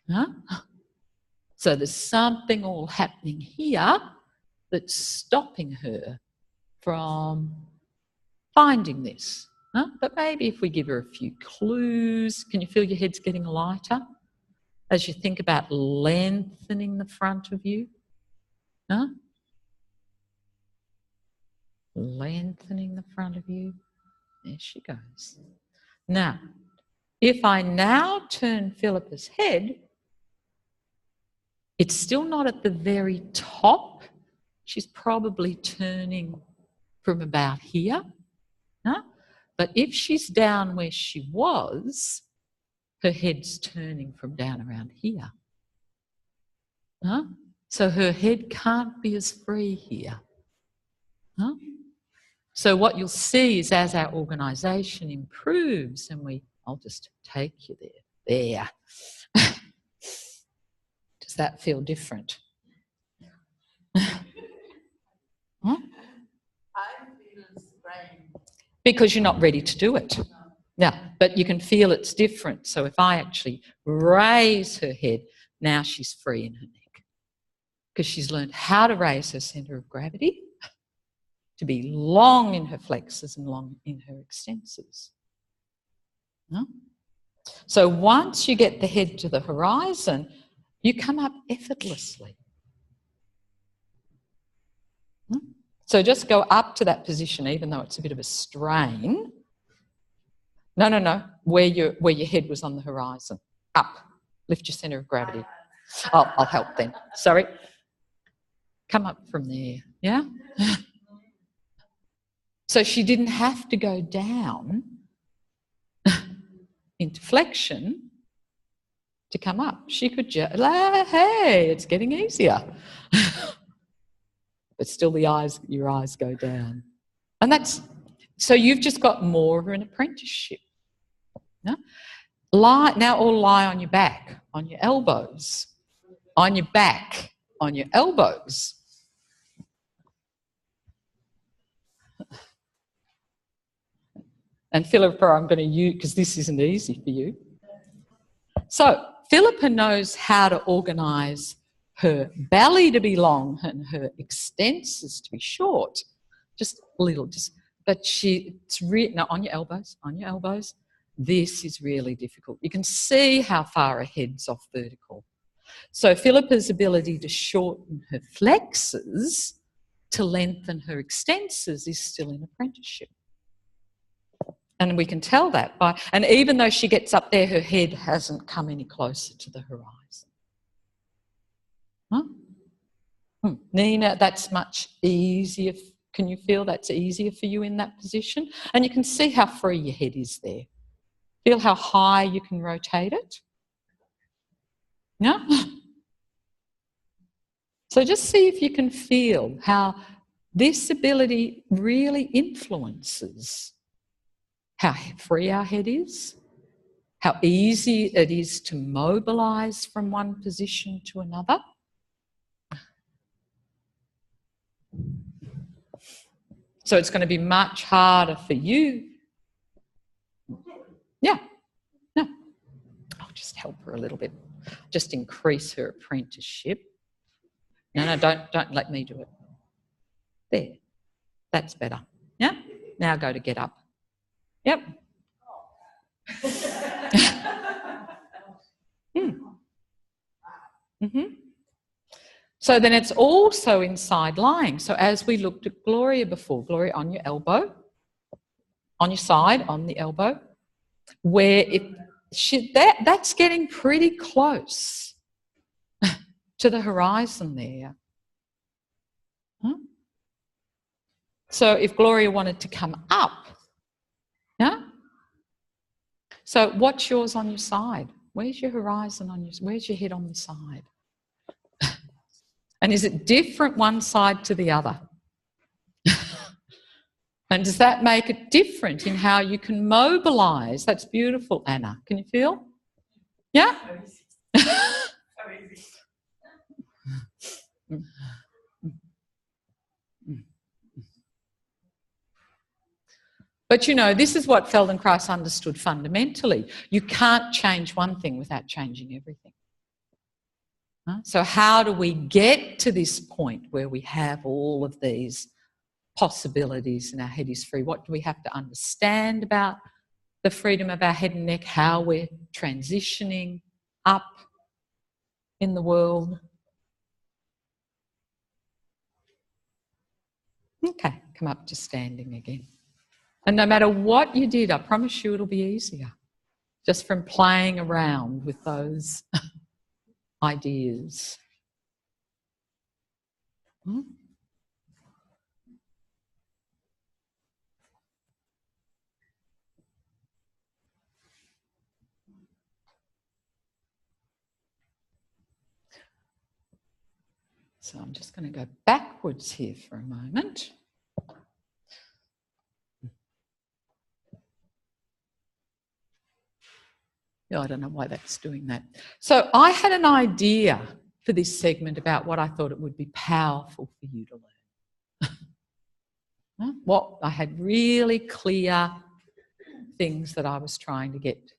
Huh? So there's something all happening here that's stopping her from finding this. Huh? But maybe if we give her a few clues, can you feel your head's getting lighter as you think about lengthening the front of you? Huh? Lengthening the front of you. There she goes. Now, if I now turn Philippa's head, it's still not at the very top. She's probably turning from about here. Huh? But if she's down where she was, her head's turning from down around here. Huh? So her head can't be as free here. Huh? So what you'll see is as our organisation improves, and I'll just take you there. There. Does that feel different? Huh? I feel strange. Because you're not ready to do it. Yeah, but you can feel it's different. So if I actually raise her head, now she's free in her neck. Because she's learned how to raise her centre of gravity, to be long in her flexors and long in her extensors. No? So once you get the head to the horizon, you come up effortlessly. So just go up to that position, even though it's a bit of a strain. No. Where your head was on the horizon. Up. Lift your centre of gravity. I'll help then. Sorry. Come up from there. Yeah? So she didn't have to go down into flexion to come up. She could just, hey, it's getting easier. But still your eyes go down. And so you've just got more of an apprenticeship. No? Now all lie on your back, on your elbows. On your back, on your elbows. And Philippa, I'm going to use, because this isn't easy for you. So Philippa knows how to organise her belly to be long and her extensors to be short. Just a little, but now on your elbows, this is really difficult. You can see how far her head's off vertical. So Philippa's ability to shorten her flexors to lengthen her extensors is still in apprenticeship. And we can tell that and even though she gets up there, her head hasn't come any closer to the horizon. Huh? Nina, that's much easier. Can you feel that's easier for you in that position? And you can see how free your head is there. Feel how high you can rotate it? Yeah? So just see if you can feel how this ability really influences how free our head is, how easy it is to mobilise from one position to another. So it's going to be much harder for you. Yeah. No. I'll just help her a little bit. Just increase her apprenticeship. No, don't let me do it. There. That's better. Yeah? Now go to get up. Yep. So then it's also inside lying. So as we looked at Gloria before, Gloria on your elbow, on your side, on the elbow, where that's getting pretty close to the horizon there. Huh? So if Gloria wanted to come up, yeah? So what's yours on your side? Where's your horizon where's your head on the side? And is it different one side to the other? And does that make it different in how you can mobilise? That's beautiful, Anna. Can you feel? Yeah? But, you know, this is what Feldenkrais understood fundamentally. You can't change one thing without changing everything. So how do we get to this point where we have all of these possibilities and our head is free? What do we have to understand about the freedom of our head and neck, how we're transitioning up in the world? Okay, come up to standing again. And no matter what you did, I promise you it'll be easier, just from playing around with those ideas. So I'm just going to go backwards here for a moment. Yeah, I don't know why that's doing that. So I had an idea for this segment about what I thought it would be powerful for you to learn. What I had really clear things that I was trying to get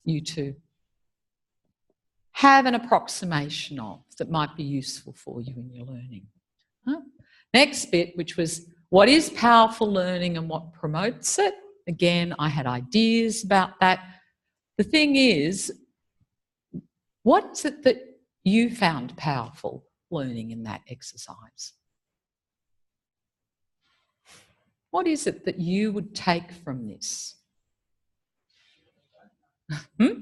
you to have an approximation of that might be useful for you in your learning. Next bit, which was what is powerful learning and what promotes it. Again, I had ideas about that. The thing is, what's it that you found powerful learning in that exercise? What is it that you would take from this? What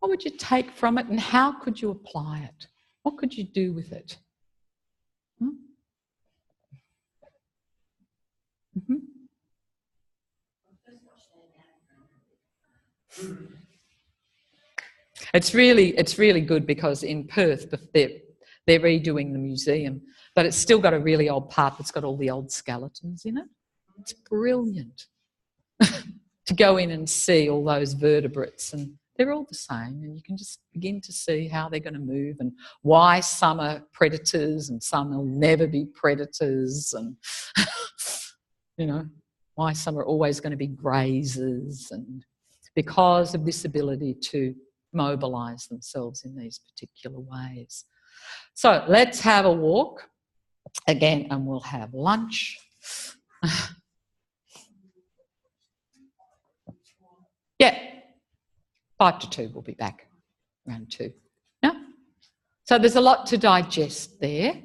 would you take from it and how could you apply it? What could you do with it? Mm-hmm. It's really good because in Perth they're redoing the museum, but it's still got a really old part that's got all the old skeletons in it. It's brilliant to go in and see all those vertebrates, and they're all the same, and you can just begin to see how they're going to move and why some are predators and some will never be predators, and you know, why some are always going to be grazers, and because of this ability to mobilise themselves in these particular ways. So let's have a walk again and we'll have lunch. Yeah, 5 to 2 we'll be back, around 2. Yeah? So there's a lot to digest there.